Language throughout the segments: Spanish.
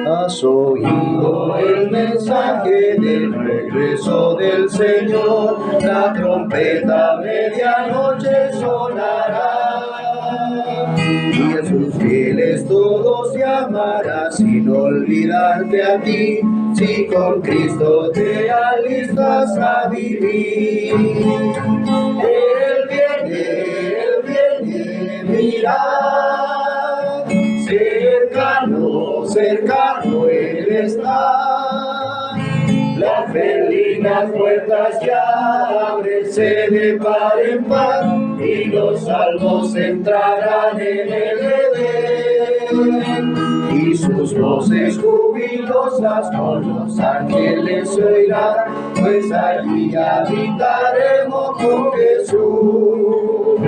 Has oído el mensaje del regreso del Señor, la trompeta medianoche sonará, y a sus fieles todos llamará, sin olvidarte a ti, si con Cristo te alistas a vivir. Él viene, mira, cercano Él está. Las berlinas puertas ya ábrense de par en par, y los salvos entrarán en el Edén. Y sus voces jubilosas con los ángeles se oirán, pues allí habitaremos con Jesús.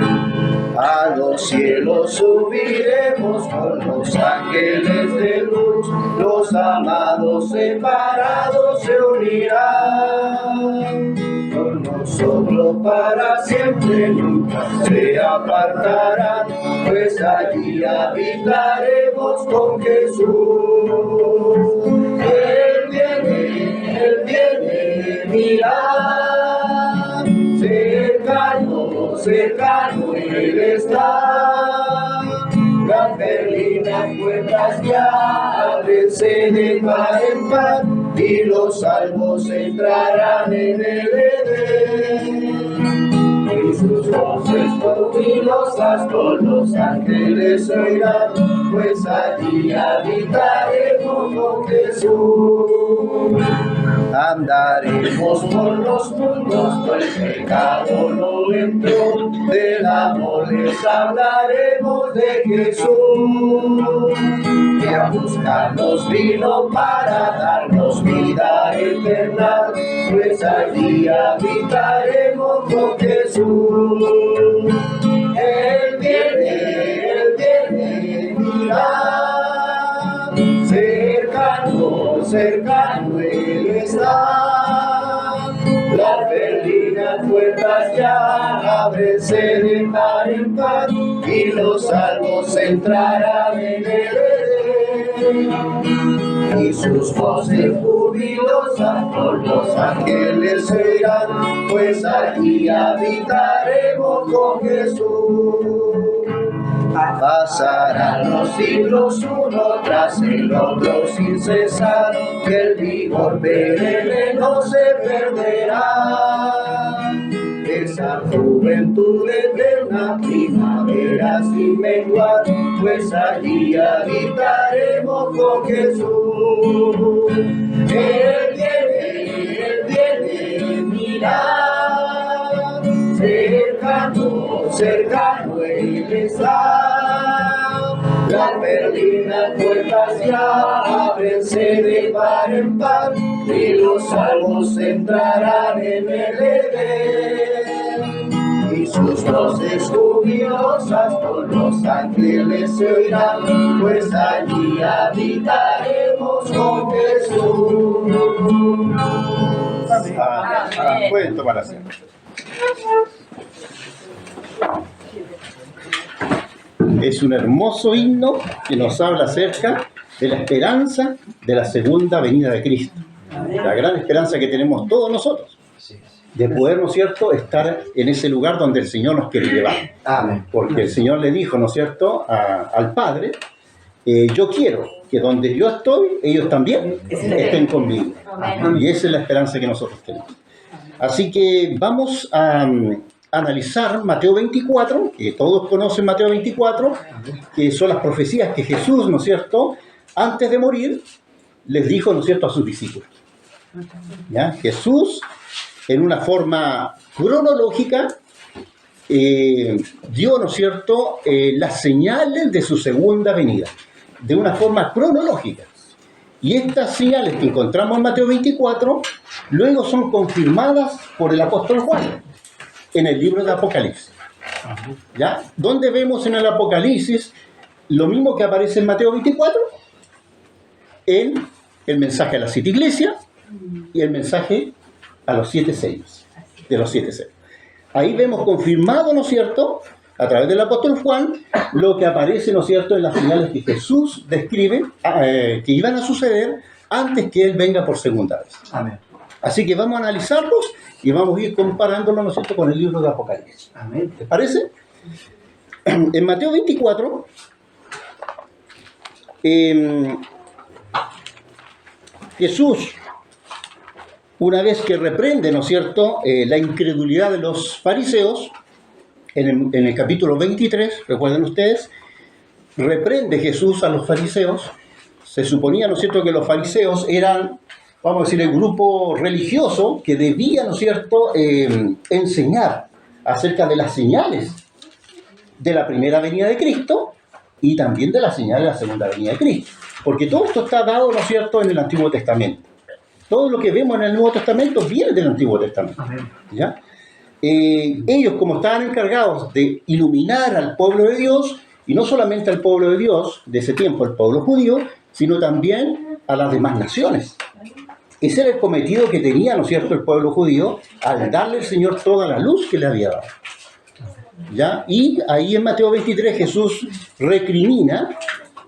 A los cielos subiremos con los ángeles de luz, los amados separados se unirán. Con nosotros para siempre nunca se apartarán, pues allí habitaremos con Jesús. Él viene, mira, cercano Él está. Las berlinas puertas ya ábrense de par en par, y los salvos entrarán en el Edén. Y sus voces jubilosas con los ángeles se oirán, pues allí habitaremos con Jesús. Andaremos por los mundos, pues el pecado no entró, del amor les hablaremos de Jesús, que a buscarnos vino para darnos vida eterna, pues allí habitaremos con Jesús. Él viene, mira, cercano Él está. Las berlinas puertas ya ábrense de par en par, y los salvos entrarán en el Edén. Y sus voces jubilosas por los ángeles se oirán, pues allí habitaremos con Jesús. Pasarán los siglos uno tras el otro sin cesar, que el vigor perenne no se perderá. Esa juventud eterna, primavera sin menguar, pues allí habitaremos con Jesús. Él viene, mira, cercano Él está. Las berlinas puertas ya ábrense de par en par, y los salvos entrarán en el Edén. Y sus voces jubilosas con los ángeles se oirán, pues allí habitaremos con Jesús. Pueden tomar asiento. Es un hermoso himno que nos habla acerca de la esperanza de la segunda venida de Cristo. La gran esperanza que tenemos todos nosotros, de poder, ¿no es cierto?, estar en ese lugar donde el Señor nos quiere llevar. Amén. Porque el Señor le dijo, ¿no es cierto?, al Padre, yo quiero que donde yo estoy, ellos también estén conmigo. Y esa es la esperanza que nosotros tenemos. Así que vamos a analizar Mateo 24, que todos conocen Mateo 24, que son las profecías que Jesús, ¿no es cierto?, antes de morir, les dijo, ¿no es cierto?, a sus discípulos. ¿Ya? Jesús, en una forma cronológica, dio, ¿no es cierto?, las señales de su segunda venida, de una forma cronológica. Y estas señales que encontramos en Mateo 24, luego son confirmadas por el apóstol Juan en el libro de Apocalipsis. ¿Ya? ¿Dónde vemos en el Apocalipsis lo mismo que aparece en Mateo 24? En el mensaje a las 7 iglesias y el mensaje a los 7 sellos, de los 7 sellos. Ahí vemos confirmado, ¿no es cierto?, a través del apóstol Juan, lo que aparece, ¿no es cierto?, en las señales que Jesús describe que iban a suceder antes que Él venga por segunda vez. Amén. Así que vamos a analizarlos y vamos a ir comparándolos, ¿no es cierto?, con el libro de Apocalipsis. Amén. ¿Les parece? En Mateo 24, Jesús, una vez que reprende, ¿no es cierto?, la incredulidad de los fariseos, en el capítulo 23, recuerden ustedes, reprende Jesús a los fariseos. Se suponía, ¿no es cierto?, que los fariseos eran, vamos a decir, el grupo religioso que debía, ¿no es cierto?, enseñar acerca de las señales de la primera venida de Cristo y también de las señales de la segunda venida de Cristo. Porque todo esto está dado, ¿no es cierto?, en el Antiguo Testamento. Todo lo que vemos en el Nuevo Testamento viene del Antiguo Testamento. ¿Ya? Ellos, como estaban encargados de iluminar al pueblo de Dios, y no solamente al pueblo de Dios de ese tiempo, el pueblo judío, sino también a las demás naciones. Ese era el cometido que tenía, ¿no es cierto?, el pueblo judío al darle al Señor toda la luz que le había dado. ¿Ya? Y ahí en Mateo 23 Jesús recrimina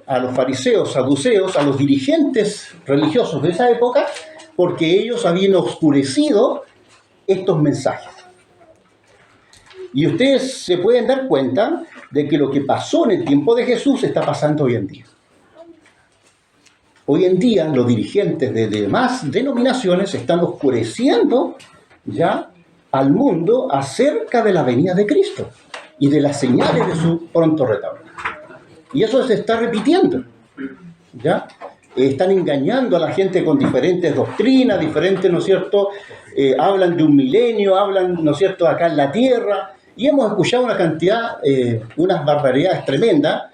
a los fariseos, saduceos, a los dirigentes religiosos de esa época, porque ellos habían oscurecido estos mensajes. Y ustedes se pueden dar cuenta de que lo que pasó en el tiempo de Jesús está pasando hoy en día. Hoy en día los dirigentes de demás denominaciones están oscureciendo ya al mundo acerca de la venida de Cristo y de las señales de su pronto retorno. Y eso se está repitiendo, ¿ya? Están engañando a la gente con diferentes doctrinas, diferentes, ¿no es cierto? Hablan de un milenio, hablan, ¿no es cierto?, acá en la tierra, y hemos escuchado una cantidad, unas barbaridades tremendas,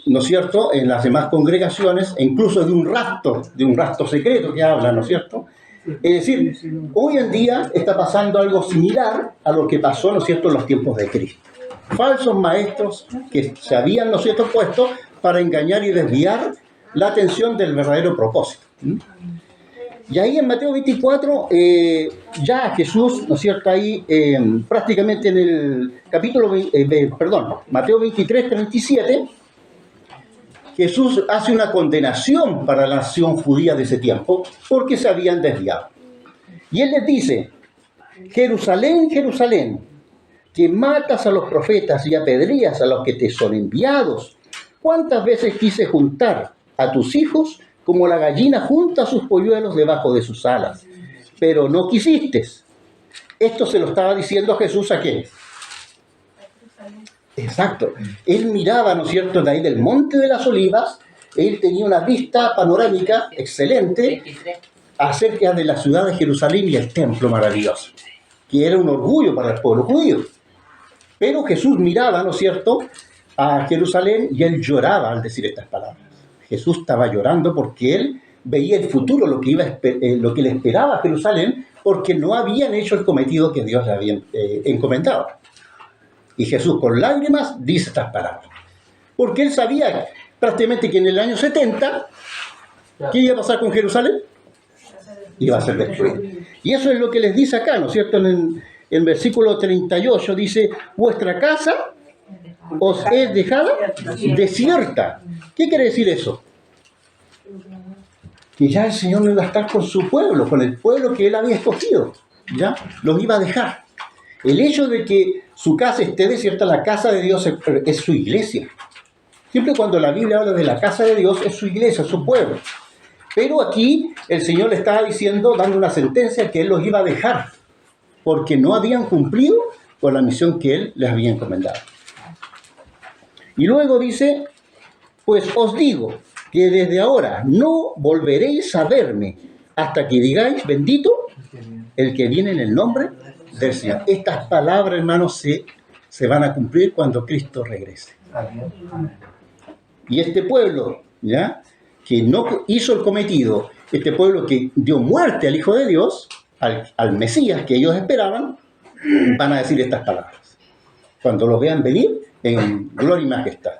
¿no es cierto?, en las demás congregaciones, e incluso de un rapto secreto que hablan, ¿no es cierto? Es decir, hoy en día está pasando algo similar a lo que pasó, ¿no es cierto?, en los tiempos de Cristo. Falsos maestros que se habían, ¿no es cierto?, puesto para engañar y desviar la atención del verdadero propósito. Y ahí en Mateo 24, ya Jesús, ¿no es cierto?, ahí prácticamente en el capítulo, Mateo 23, 37, Jesús hace una condenación para la nación judía de ese tiempo porque se habían desviado. Y Él les dice: Jerusalén, Jerusalén, que matas a los profetas y apedreas a los que te son enviados. ¿Cuántas veces quise juntar a tus hijos como la gallina junta sus polluelos debajo de sus alas? Pero no quisiste. Esto se lo estaba diciendo Jesús ¿a quién? Exacto. Él miraba, ¿no es cierto?, de ahí del Monte de las Olivas. Él tenía una vista panorámica excelente acerca de la ciudad de Jerusalén y el templo maravilloso, que era un orgullo para el pueblo judío. Pero Jesús miraba, ¿no es cierto?, a Jerusalén y él lloraba al decir estas palabras. Jesús estaba llorando porque él veía el futuro, lo que le esperaba a Jerusalén, porque no habían hecho el cometido que Dios le había encomendado. Y Jesús con lágrimas dice estas palabras. Porque él sabía prácticamente que en el año 70, ¿qué iba a pasar con Jerusalén? Iba a ser destruido. Y eso es lo que les dice acá, ¿no es cierto? En el versículo 38 dice: vuestra casa os es dejada desierta. ¿Qué quiere decir eso? Que ya el Señor no iba a estar con su pueblo, con el pueblo que Él había escogido. Ya los iba a dejar. El hecho de que su casa esté desierta, la casa de Dios es su iglesia. Siempre cuando la Biblia habla de la casa de Dios, es su iglesia, su pueblo. Pero aquí el Señor le estaba diciendo, dando una sentencia, que Él los iba a dejar, porque no habían cumplido con la misión que Él les había encomendado. Y luego dice: pues os digo que desde ahora no volveréis a verme hasta que digáis: bendito el que viene en el nombre del Señor. Estas palabras, hermanos, se van a cumplir cuando Cristo regrese. Y este pueblo, ¿ya?, que no hizo el cometido, este pueblo que dio muerte al Hijo de Dios, al Mesías que ellos esperaban, van a decir estas palabras cuando los vean venir en gloria y majestad.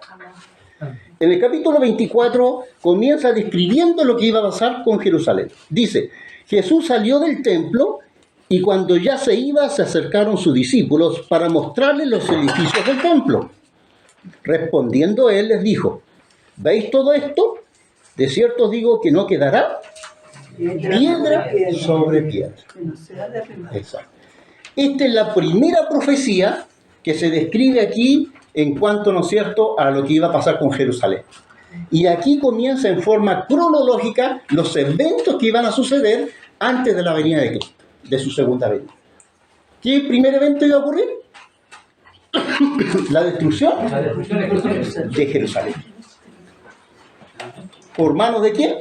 En el capítulo 24 comienza describiendo lo que iba a pasar con Jerusalén. Dice: Jesús salió del templo Y cuando ya se iba, se acercaron sus discípulos para mostrarles los edificios del templo. Respondiendo él les dijo: ¿veis todo esto? De cierto os digo que no quedará piedra sobre piedra. Exacto. Esta es la primera profecía que se describe aquí en cuanto, ¿no es cierto?, a lo que iba a pasar con Jerusalén. Y aquí comienza en forma cronológica los eventos que iban a suceder antes de la venida de Cristo, de su segunda venida. ¿Qué primer evento iba a ocurrir? La destrucción de Jerusalén. ¿Por manos de quién?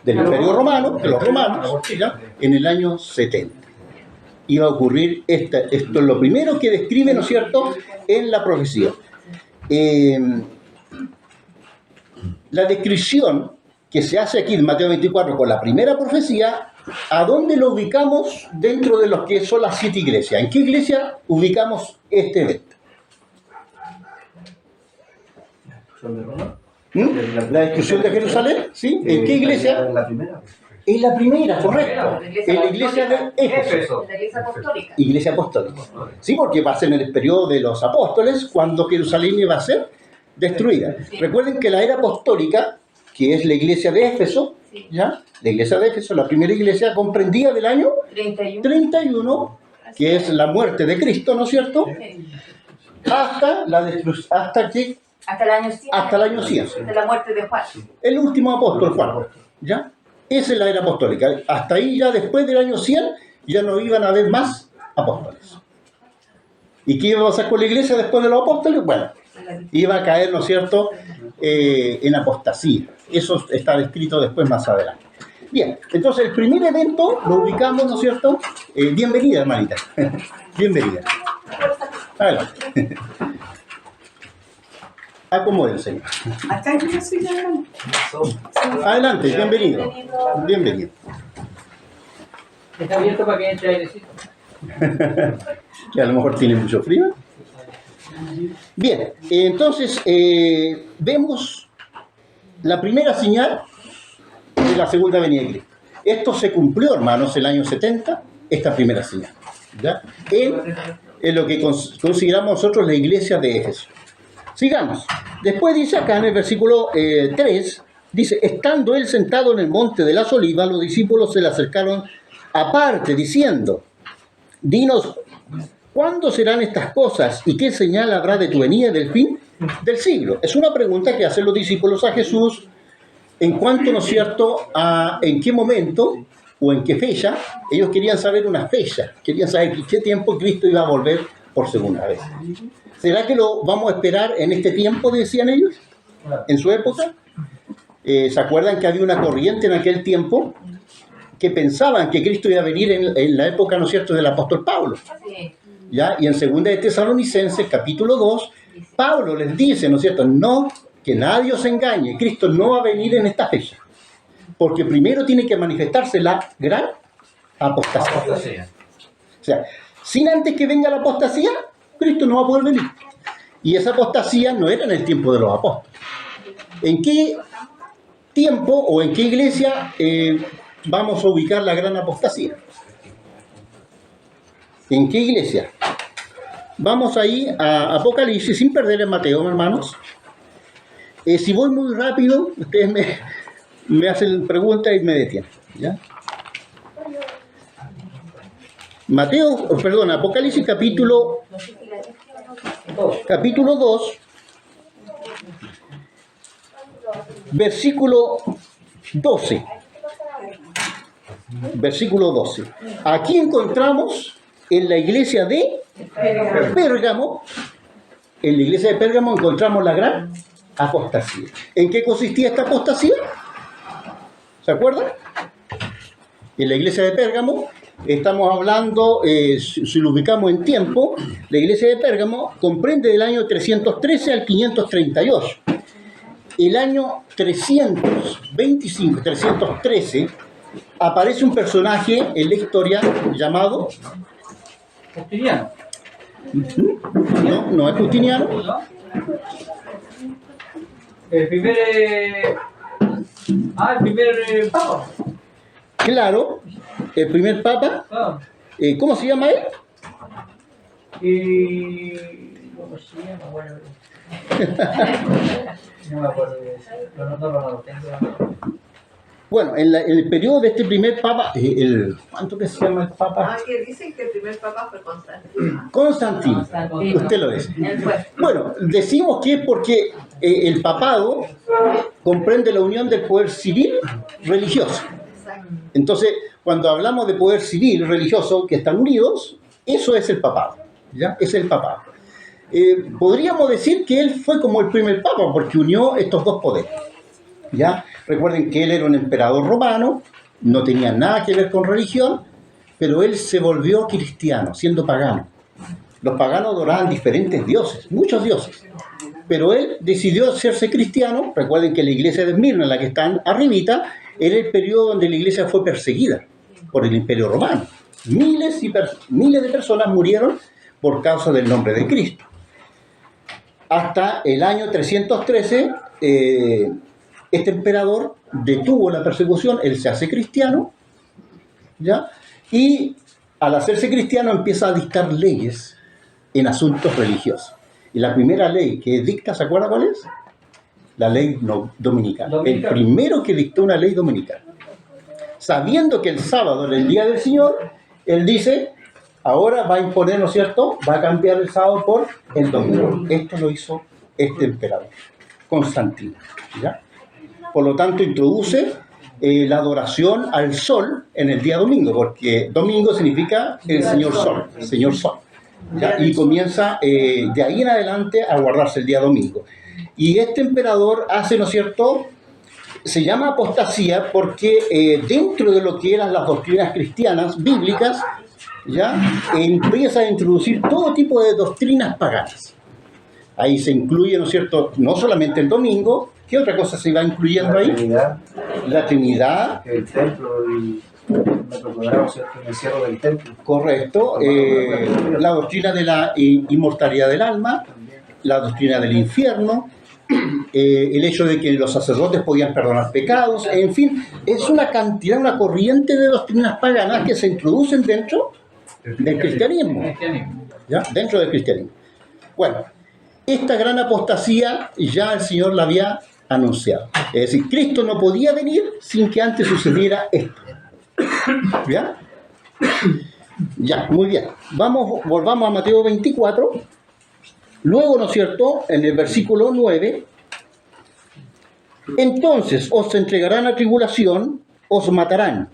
Del Imperio Romano, de los romanos, ¿ya? En el año 70. Iba a ocurrir esto es lo primero que describe, ¿no es cierto?, en la profecía. La descripción que se hace aquí en Mateo 24 con la primera profecía, ¿a dónde lo ubicamos dentro de lo que son las 7 iglesias? ¿En qué iglesia ubicamos este evento? ¿La destrucción de Jerusalén? ¿Sí? ¿En qué iglesia? La primera. En la primera, correcto. En la iglesia de Éfeso. La iglesia apostólica. Iglesia apostólica. Sí, porque va a ser en el periodo de los apóstoles cuando Jerusalén iba a ser destruida. Recuerden que la era apostólica, que es la iglesia de Éfeso, ¿ya? La iglesia de Éfeso, la primera iglesia, comprendía del año 31, que es la muerte de Cristo, ¿no es cierto? Hasta la destrucción, hasta el año 100. Hasta el año 100. De la muerte de Juan. El último apóstol, Juan, ¿ya? Esa es la era apostólica. Hasta ahí, ya después del año 100, ya no iban a haber más apóstoles. ¿Y qué iba a pasar con la iglesia después de los apóstoles? Bueno, iba a caer, ¿no es cierto?, en apostasía. Eso está descrito después más adelante. Bien, entonces el primer evento lo ubicamos, ¿no es cierto? Bienvenida, hermanita. Bienvenida. Adelante. Acomódense. Adelante, bienvenido. Bienvenido. Está abierto para que entre airecito. Que a lo mejor tiene mucho frío. Bien, entonces vemos la primera señal de la segunda venida de Cristo. Esto se cumplió, hermanos, el año 70, esta primera señal, ¿ya? En lo que consideramos nosotros la iglesia de Éfeso. Sigamos. Después dice acá en el versículo 3, dice: estando él sentado en el monte de las olivas, los discípulos se le acercaron aparte, diciendo: dinos, ¿cuándo serán estas cosas y qué señal habrá de tu venida del fin del siglo? Es una pregunta que hacen los discípulos a Jesús en cuanto, ¿no es cierto?, a en qué momento o en qué fecha. Ellos querían saber una fecha, querían saber qué tiempo Cristo iba a volver por segunda vez. ¿Será que lo vamos a esperar en este tiempo, decían ellos, en su época? ¿Se acuerdan que había una corriente en aquel tiempo que pensaban que Cristo iba a venir en la época, ¿no es cierto?, del apóstol Pablo? ¿Ya? Y en 2 de Tesalonicenses, capítulo 2, Pablo les dice, ¿no es cierto?, no, que nadie os engañe, Cristo no va a venir en esta fecha, porque primero tiene que manifestarse la gran apostasía. O sea, sin antes que venga la apostasía, Cristo no va a poder venir. Y esa apostasía no era en el tiempo de los apóstoles. ¿En qué tiempo o en qué iglesia vamos a ubicar la gran apostasía? ¿En qué iglesia? Vamos ahí a Apocalipsis, sin perder el Mateo, hermanos. Si voy muy rápido, ustedes me hacen preguntas y me detienen, ¿ya? Apocalipsis capítulo 2, versículo 12. Versículo 12. Aquí encontramos en la iglesia de Pérgamo, en la iglesia de Pérgamo encontramos la gran apostasía. ¿En qué consistía esta apostasía? ¿Se acuerdan? En la iglesia de Pérgamo, estamos hablando, si lo ubicamos en tiempo, la iglesia de Pérgamo comprende del año 313 al 538. El año 313, aparece un personaje en la historia llamado Justiniano. No es Justiniano. El primer papa. Claro, el primer papa. ¿Cómo se llama él? Y... ¿Cómo se llama? Bueno... No me acuerdo de eso. No lo tengo. Bueno, en el periodo de este primer papa, ¿cuánto que se llama el papa? Que dicen que el primer papa fue Constantino. Constantino. Usted lo dice. Bueno, decimos que es porque el papado comprende la unión del poder civil religioso. Entonces, cuando hablamos de poder civil religioso que están unidos, eso es el papado. ¿Ya? Es el papado. Podríamos decir que él fue como el primer papa porque unió estos dos poderes. ¿Ya? Recuerden que él era un emperador romano, no tenía nada que ver con religión, pero él se volvió cristiano, siendo pagano. Los paganos adoraban diferentes dioses, muchos dioses, pero él decidió hacerse cristiano. Recuerden que la iglesia de Esmirna, en la que están arribita, era el periodo donde la iglesia fue perseguida por el imperio romano. Miles de personas murieron por causa del nombre de Cristo. Hasta el año 313, este emperador detuvo la persecución, él se hace cristiano, ¿ya? Y al hacerse cristiano empieza a dictar leyes en asuntos religiosos. Y la primera ley que dicta, ¿se acuerda cuál es? La ley dominical. El primero que dictó una ley dominical. Sabiendo que el sábado era el día del Señor, él dice, ahora va a imponer, ¿no es cierto? Va a cambiar el sábado por el domingo. Esto lo hizo este emperador, Constantino, ¿ya? Por lo tanto, introduce la adoración al sol en el día domingo, porque domingo significa el Señor Sol, el Señor Sol, ¿ya? Y comienza de ahí en adelante a guardarse el día domingo. Y este emperador hace, ¿no es cierto?, se llama apostasía porque dentro de lo que eran las doctrinas cristianas, bíblicas, ¿ya?, empieza a introducir todo tipo de doctrinas paganas. Ahí se incluye, ¿no es cierto?, no solamente el domingo. ¿Qué otra cosa se va incluyendo ahí? La Trinidad. El templo y metro cuadrado, ¿cierto? El encierro del templo. Correcto. La doctrina de la inmortalidad del alma, la doctrina del infierno, el hecho de que los sacerdotes podían perdonar pecados, en fin, es una cantidad, una corriente de doctrinas paganas que se introducen dentro del cristianismo. ¿Ya? Dentro del cristianismo. Bueno, esta gran apostasía ya el Señor la había anunciado. Es decir, Cristo no podía venir sin que antes sucediera esto. ¿Ya? Ya, muy bien. Volvamos a Mateo 24. Luego, ¿no es cierto?, en el versículo 9, entonces os entregarán a tribulación, os matarán,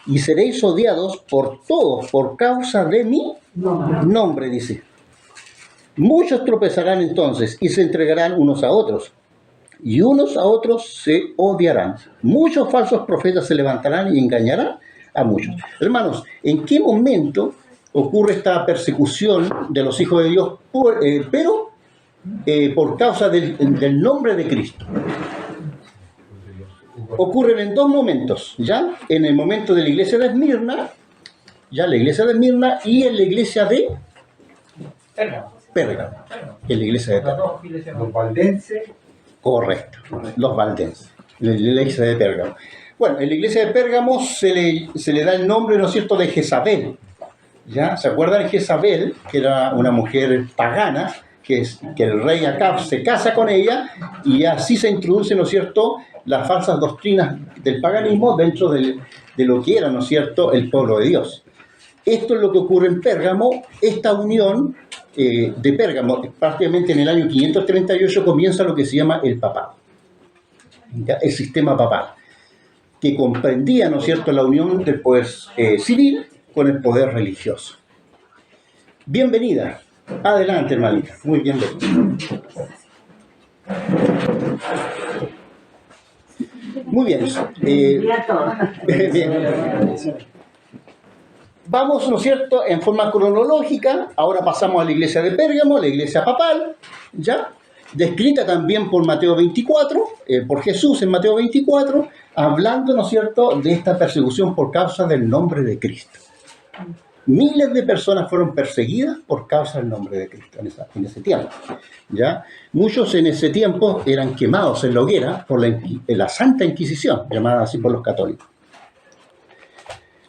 y seréis odiados por todos por causa de mi nombre, dice. Muchos tropezarán entonces y se entregarán unos a otros, y unos a otros se odiarán. Muchos falsos profetas se levantarán y engañarán a muchos. Hermanos, ¿en qué momento ocurre esta persecución de los hijos de Dios, pero por causa del nombre de Cristo? Ocurren en dos momentos, ¿ya? En el momento de la iglesia de Esmirna, ya la iglesia de Esmirna, y en la iglesia de Pérgamo, en la iglesia de Pérgamo. Los valdenses. Correcto, los valdenses, la iglesia de Pérgamo. Bueno, en la iglesia de Pérgamo se le da el nombre, ¿no es cierto?, de Jezabel. ¿Ya? ¿Se acuerdan de Jezabel, que era una mujer pagana, que el rey Acab se casa con ella, y así se introduce, ¿no es cierto?, las falsas doctrinas del paganismo dentro de lo que era, ¿no es cierto?, el pueblo de Dios. Esto es lo que ocurre en Pérgamo. Esta unión de Pérgamo, prácticamente en el año 538 comienza lo que se llama el papado, ¿ya? El sistema papal, que comprendía, ¿no es cierto?, la unión del poder civil con el poder religioso. Bienvenida. Adelante, hermanita. Muy bienvenida. Muy bien. Bien. Vamos, ¿no es cierto?, en forma cronológica. Ahora pasamos a la iglesia de Pérgamo, la iglesia papal, ¿ya? Descrita también por Mateo 24, por Jesús en Mateo 24, hablando, ¿no es cierto?, de esta persecución por causa del nombre de Cristo. Miles de personas fueron perseguidas por causa del nombre de Cristo en ese tiempo, ¿ya? Muchos en ese tiempo eran quemados en la hoguera por la Santa Inquisición, llamada así por los católicos.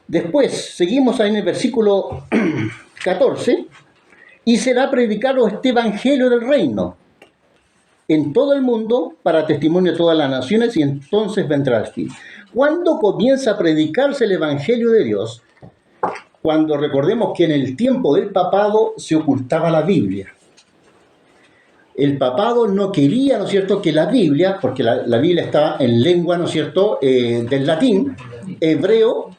Después, seguimos ahí en el versículo 14, y será predicado este evangelio del reino en todo el mundo para testimonio de todas las naciones, y entonces vendrá el fin. ¿Cuándo comienza a predicarse el evangelio de Dios? Cuando recordemos que en el tiempo del papado se ocultaba la Biblia. El papado no quería, ¿no es cierto?, que la Biblia, porque la Biblia estaba en lengua, ¿no es cierto?, del latín, hebreo,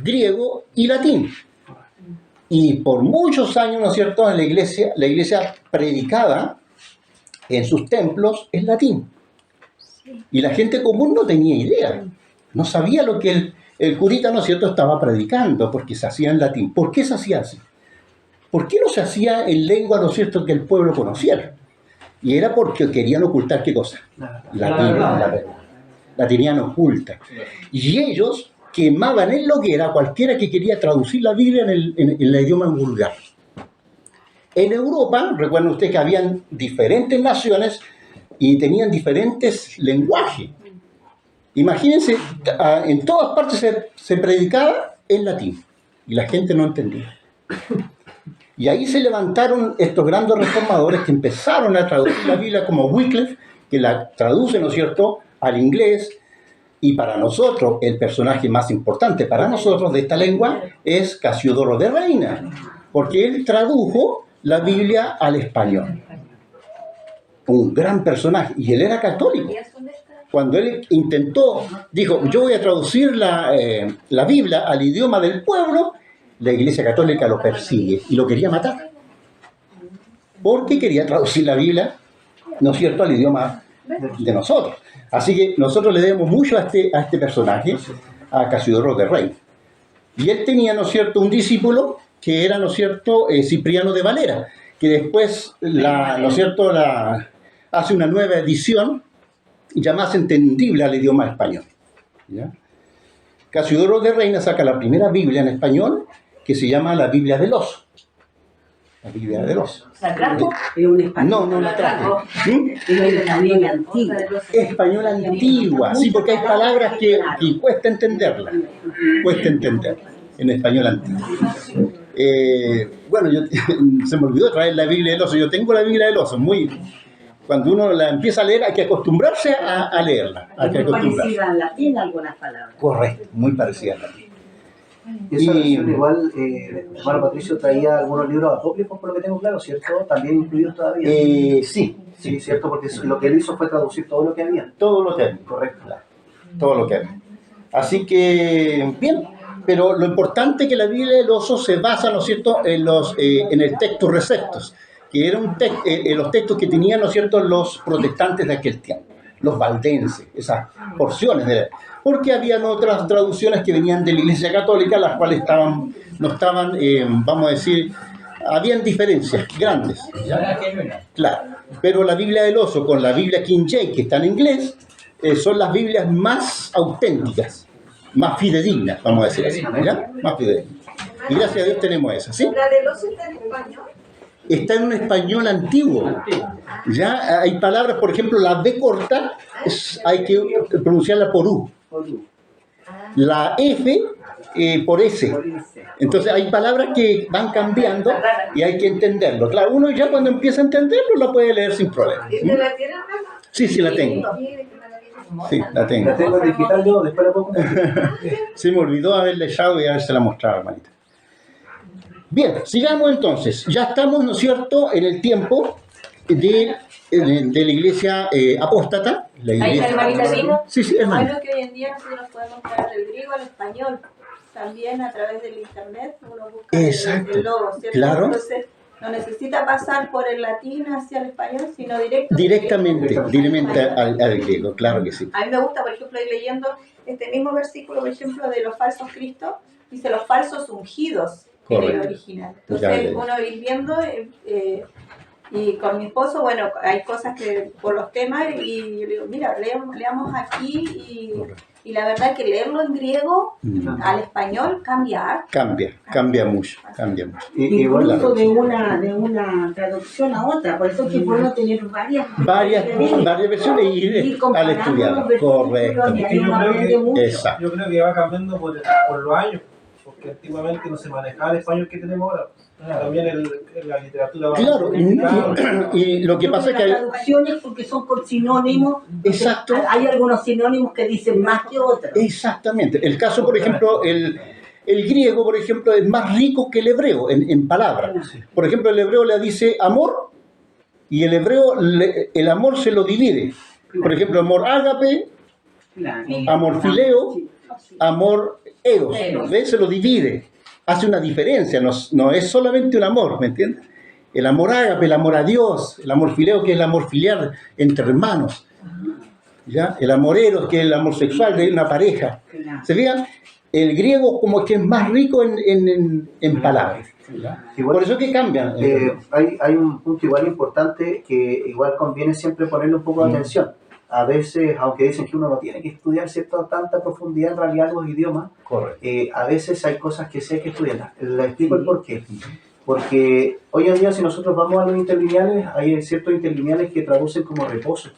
griego y latín. Y por muchos años, ¿no es cierto?, en la iglesia predicaba en sus templos en latín. Y la gente común no tenía idea, no sabía lo que el curita, ¿no es cierto?, estaba predicando, porque se hacía en latín. ¿Por qué se hacía así? ¿Por qué no se hacía en lengua, ¿no es cierto?, que el pueblo conociera? Y era porque querían ocultar, ¿qué cosa? La tenían oculta. Y ellos quemaban en la hoguera a cualquiera que quería traducir la Biblia en el idioma vulgar. En Europa, recuerden ustedes que habían diferentes naciones y tenían diferentes lenguajes. Imagínense, en todas partes se predicaba en latín y la gente no entendía. Y ahí se levantaron estos grandes reformadores que empezaron a traducir la Biblia, como Wycliffe, que la traduce, ¿no es cierto?, al inglés. Y para nosotros, el personaje más importante para nosotros de esta lengua es Casiodoro de Reina, porque él tradujo la Biblia al español. Un gran personaje, y él era católico. Cuando él dijo, yo voy a traducir la Biblia al idioma del pueblo, la Iglesia Católica lo persigue y lo quería matar. Porque quería traducir la Biblia, ¿no es cierto?, al idioma de nosotros. Así que nosotros le debemos mucho a este personaje, a Casiodoro de Reina. Y él tenía, ¿no es cierto?, un discípulo que era, ¿no es cierto?, Cipriano de Valera, que después, ¿no es cierto?, hace una nueva edición ya más entendible al idioma español. ¿Ya? Casiodoro de Reina saca la primera Biblia en español, que se llama la Biblia del Oso. La Biblia del Oso. ¿La trajo? ¿Es un español? No la trajo. Es una Biblia antigua. Español antigua, sí, porque hay palabras que cuesta entenderlas. Cuesta entenderlas en español antiguo. Bueno, se me olvidó traer la Biblia del Oso. Yo tengo la Biblia del Oso. Cuando uno la empieza a leer, hay que acostumbrarse a leerla. Hay que Muy acostumbrarse. parecida al latín algunas palabras. Correcto, muy parecida al latín. Y esa versión igual, hermano Patricio traía algunos libros apócrifos, por lo que tengo claro, ¿cierto? También incluidos todavía. Sí, Sí, ¿cierto? Porque lo que él hizo fue traducir todo lo que había. todo lo que hay. Correcto. Todo lo que hay. Así que, bien, pero lo importante es que la Biblia del Oso se basa, ¿no es cierto?, en el texto receptos, que eran los textos que tenían, ¿no es cierto?, los protestantes de aquel tiempo, los valdenses, esas porciones porque habían otras traducciones que venían de la Iglesia Católica, las cuales no estaban, vamos a decir, habían diferencias grandes. Claro, pero la Biblia del Oso con la Biblia King James, que está en inglés, son las Biblias más auténticas, más fidedignas, vamos a decir así, ¿ya? Más fidedignas. Y gracias a Dios tenemos esa, ¿sí? ¿La del oso está en español? Está en un español antiguo. Ya hay palabras, por ejemplo, la B corta, hay que pronunciarla por U. La F por S. Entonces hay palabras que van cambiando y hay que entenderlo. Claro, uno ya cuando empieza a entenderlo la puede leer sin problema. ¿Y te la tienes, mamá? Sí, la tengo. Sí, la tengo. La tengo en digital yo, después la pongo. Se me olvidó haberle echado y haberse la mostrado, hermanita. Bien, sigamos entonces. Ya estamos, ¿no es cierto?, en el tiempo de la iglesia apóstata. La iglesia... Ahí está, hermanita Lina. Sí, hermano. Bueno, que hoy en día nosotros podemos pasar del griego al español. También a través del internet uno busca Exacto. el logo, ¿cierto? Claro. Entonces no necesita pasar por el latín hacia el español, sino Directamente al griego, claro que sí. A mí me gusta, por ejemplo, ir leyendo este mismo versículo, por ejemplo, de los falsos cristos, dice los falsos ungidos en el Correcto. original. Ya, Entonces uno ir viendo, y con mi esposo, bueno, hay cosas que por los temas, y yo le digo, mira, leamos aquí, y la verdad es que leerlo en griego al español cambia. Cambia mucho. Incluso de una traducción a otra, por eso es que es bueno tener varias versiones y ir al estudiar. Correcto. Exacto. Yo creo que va cambiando por los años. porque antiguamente no se manejaba el español que tenemos ahora. También en la literatura. Claro, y lo que pasa es que hay... Las traducciones porque son con sinónimos. Exacto. Hay algunos sinónimos que dicen más que otros. Exactamente. El caso, por ejemplo, el griego, por ejemplo, es más rico que el hebreo en palabras. Por ejemplo, el hebreo le dice amor y el hebreo el amor se lo divide. Por ejemplo, amor ágape, amor fileo, amor eros. ¿Ves? Se lo divide. Hace una diferencia, no es solamente un amor, ¿me entiendes? El amor ágape, el amor a Dios, el amor fileo, que es el amor filial entre hermanos, ¿ya? El amor eros, que es el amor sexual de una pareja. ¿Se fijan? El griego como que es más rico en palabras. Igual, por eso que cambian. Hay un punto igual importante que igual conviene siempre ponerle un poco de atención. A veces, aunque dicen que uno no tiene que estudiar tanta profundidad en realidad los idiomas, a veces hay cosas que sí hay que estudiar. Les explico el por qué. Porque hoy en día, si nosotros vamos a los interlineales, hay ciertos interlineales que traducen como reposo.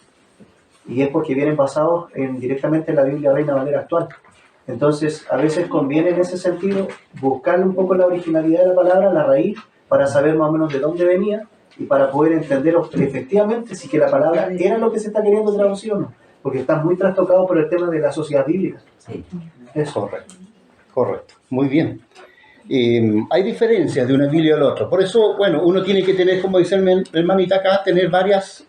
Y es porque vienen basados directamente en la Biblia Reina Valera actual. Entonces, a veces conviene en ese sentido buscarle un poco la originalidad de la palabra, la raíz, para saber más o menos de dónde venía y para poder entender efectivamente si que la palabra era lo que se está queriendo traducir o no. Porque está muy trastocado por el tema de la sociedad bíblica. Eso. Correcto. Muy bien. Hay diferencias de una Biblia a la otra. Por eso, bueno, uno tiene que tener, como dice el hermanita acá, tener varias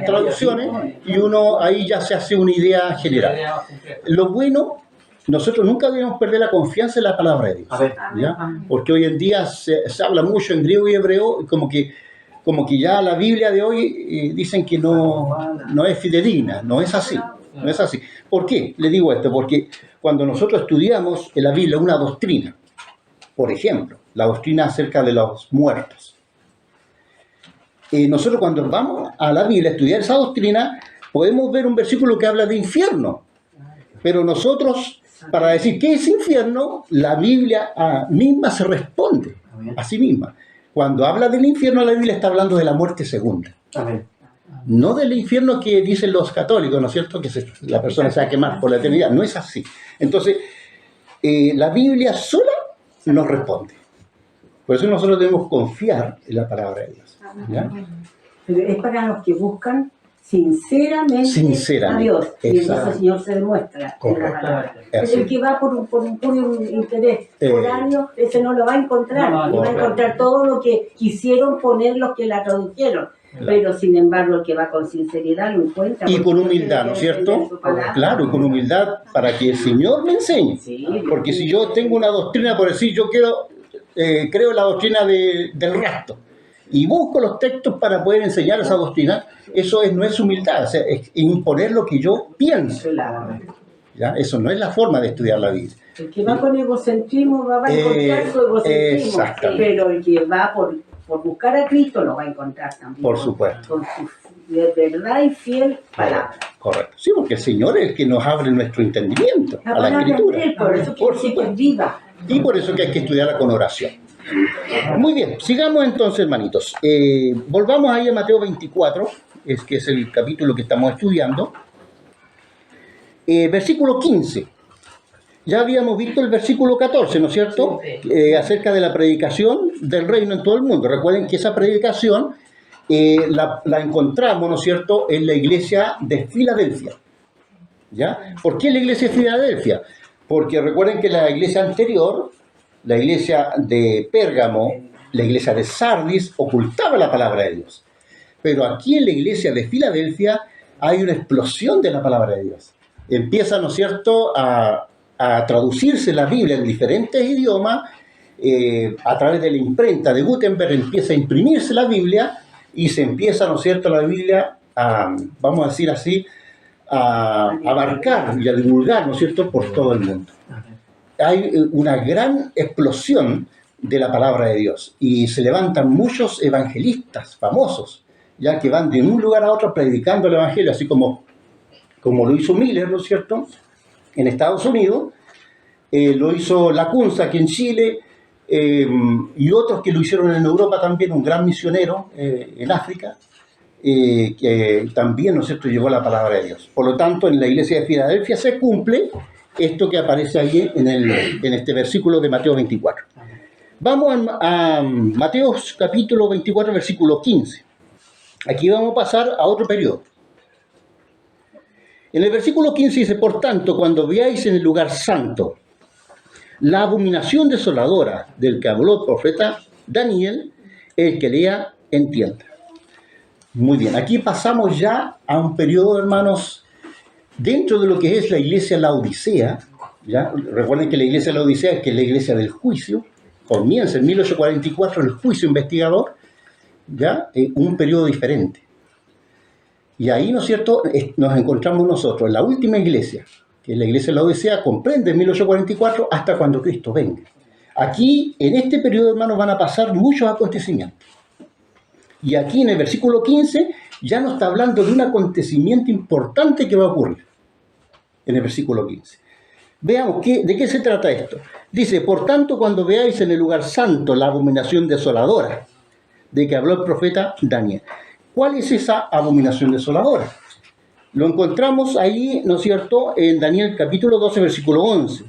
traducciones y uno ahí ya se hace una idea general. Lo bueno, nosotros nunca debemos perder la confianza en la palabra de Dios. ¿Ya? Porque hoy en día se habla mucho en griego y hebreo, y como que ya la Biblia de hoy dicen que no es fidedigna, no es así. No es así. ¿Por qué? Le digo esto, porque cuando nosotros estudiamos en la Biblia una doctrina, por ejemplo, la doctrina acerca de los muertos, nosotros cuando vamos a la Biblia a estudiar esa doctrina, podemos ver un versículo que habla de infierno, pero nosotros, para decir qué es infierno, la Biblia misma se responde a sí misma. Cuando habla del infierno, la Biblia está hablando de la muerte segunda. Amén. No del infierno que dicen los católicos, ¿no es cierto? Que la persona se va a quemar por la eternidad. No es así. Entonces, la Biblia sola nos responde. Por eso nosotros debemos confiar en la palabra de Dios. ¿Ya? Pero es para los que buscan sinceramente a Dios. Y eso el Señor se demuestra en la palabra. Es el que va por un puro interés horario, ese no lo va a encontrar. No va a encontrar todo lo que quisieron poner los que la tradujeron. Claro. Pero sin embargo el que va con sinceridad lo encuentra. Y con humildad, ¿no es cierto? Claro, con humildad para que el Señor me enseñe. Sí, porque si yo tengo una doctrina, por decir, yo creo la doctrina del rapto y busco los textos para poder enseñar esa doctrina, eso no es humildad, o sea, es imponer lo que yo pienso. Claro. ¿Ya? Eso no es la forma de estudiar la Biblia. El que va con egocentrismo va a encontrar su egocentrismo, pero el que va por buscar a Cristo lo va a encontrar también. Por supuesto. Con su verdad y fiel palabra. Correcto. Sí, porque el Señor es el que nos abre nuestro entendimiento a la Escritura. Por eso que es viva. Y por eso que hay que estudiarla con oración. Muy bien, sigamos entonces, hermanitos. Volvamos ahí a Mateo 24, que es el capítulo que estamos estudiando. Versículo 15. Ya habíamos visto el versículo 14, ¿no es cierto? Acerca de la predicación del reino en todo el mundo. Recuerden que esa predicación la encontramos, ¿no es cierto?, en la iglesia de Filadelfia. ¿Ya? ¿Por qué la iglesia de Filadelfia? Porque recuerden que la iglesia anterior, la iglesia de Pérgamo, la iglesia de Sardis, ocultaba la palabra de Dios. Pero aquí en la iglesia de Filadelfia hay una explosión de la palabra de Dios. Empieza, ¿no es cierto?, a traducirse la Biblia en diferentes idiomas, a través de la imprenta de Gutenberg empieza a imprimirse la Biblia y se empieza, ¿no es cierto?, la Biblia vamos a decir así, a abarcar y a divulgar, ¿no es cierto?, por todo el mundo. Hay una gran explosión de la palabra de Dios y se levantan muchos evangelistas famosos, ya que van de un lugar a otro predicando el evangelio, así como lo hizo Miller, ¿no es cierto?, en Estados Unidos, lo hizo Lacunza aquí en Chile, y otros que lo hicieron en Europa también, un gran misionero en África, que también, ¿no es cierto?, llevó la palabra de Dios. Por lo tanto, en la iglesia de Filadelfia se cumple esto que aparece ahí en este versículo de Mateo 24. Vamos a Mateo capítulo 24, versículo 15. Aquí vamos a pasar a otro periodo. En el versículo 15 dice, por tanto, cuando veáis en el lugar santo la abominación desoladora del que habló el profeta Daniel, el que lea entienda. Muy bien, aquí pasamos ya a un periodo, hermanos, dentro de lo que es la iglesia Laodicea. ¿Ya? Recuerden que la iglesia Laodicea es que es la iglesia del juicio. Comienza en 1844 el juicio investigador, ¿ya? Un periodo diferente. Y ahí, ¿no es cierto?, nos encontramos nosotros, la última iglesia, que es la iglesia de la Odisea, comprende 1844 hasta cuando Cristo venga. Aquí, en este periodo, hermanos, van a pasar muchos acontecimientos. Y aquí, en el versículo 15, ya nos está hablando de un acontecimiento importante que va a ocurrir. En el versículo 15. Veamos, ¿de qué se trata esto? Dice, por tanto, cuando veáis en el lugar santo la abominación desoladora, de que habló el profeta Daniel. ¿Cuál es esa abominación desoladora? Lo encontramos ahí, ¿no es cierto?, en Daniel capítulo 12, versículo 11.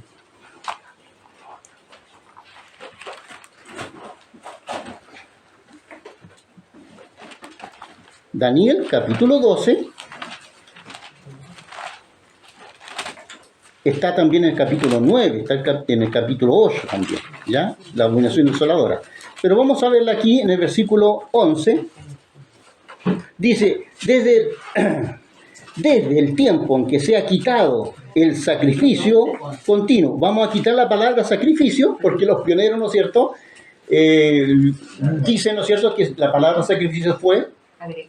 Daniel capítulo 12. Está también en el capítulo 9, está en el capítulo 8 también, ¿ya? La abominación desoladora. Pero vamos a verla aquí en el versículo 11. Dice, desde el tiempo en que se ha quitado el sacrificio continuo. Vamos a quitar la palabra sacrificio, porque los pioneros, ¿no es cierto?, dicen, ¿no es cierto?, que la palabra sacrificio fue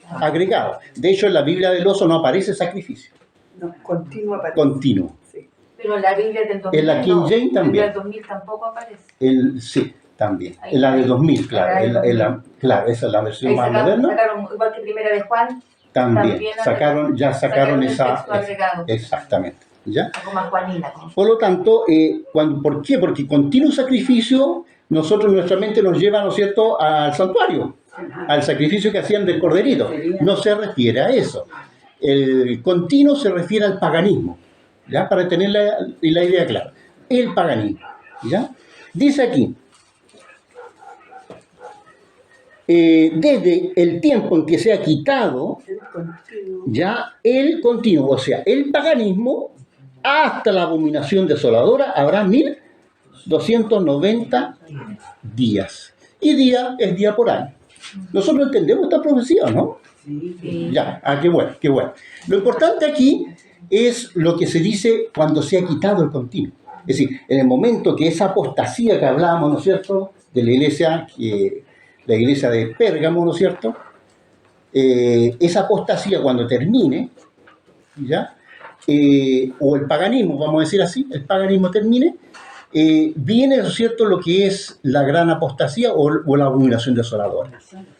agregada. De hecho, en la Biblia del Oso no aparece sacrificio. No, continuo aparece. Continuo. Sí. Pero en la Biblia del 2000 En la King James también. En la del 2000 tampoco aparece. Sí, también. En la de 2000, claro. Claro, esa es la versión más moderna. Sacaron, igual que primera de Juan. También sacaron esa. Exactamente. ¿Ya? Algo más Juanina. Por lo tanto, ¿por qué? Porque continuo sacrificio, nosotros, nuestra mente nos lleva, ¿no es cierto?, al santuario, al sacrificio que hacían del corderito. No se refiere a eso. El continuo se refiere al paganismo, ¿ya? Para tener la idea clara. El paganismo, ¿ya? Dice aquí, desde el tiempo en que se ha quitado ya el continuo, o sea, el paganismo, hasta la abominación desoladora, habrá 1290 días. Y día es día por año. Nosotros entendemos esta profecía, ¿no? Sí. Ya, qué bueno, qué bueno. Lo importante aquí es lo que se dice cuando se ha quitado el continuo. Es decir, en el momento que esa apostasía que hablábamos, ¿no es cierto?, de la iglesia de Pérgamo, ¿no es cierto?, esa apostasía cuando termine, ¿ya?, o el paganismo, vamos a decir así, el paganismo termine, viene, ¿no es cierto?, lo que es la gran apostasía o la abominación desoladora,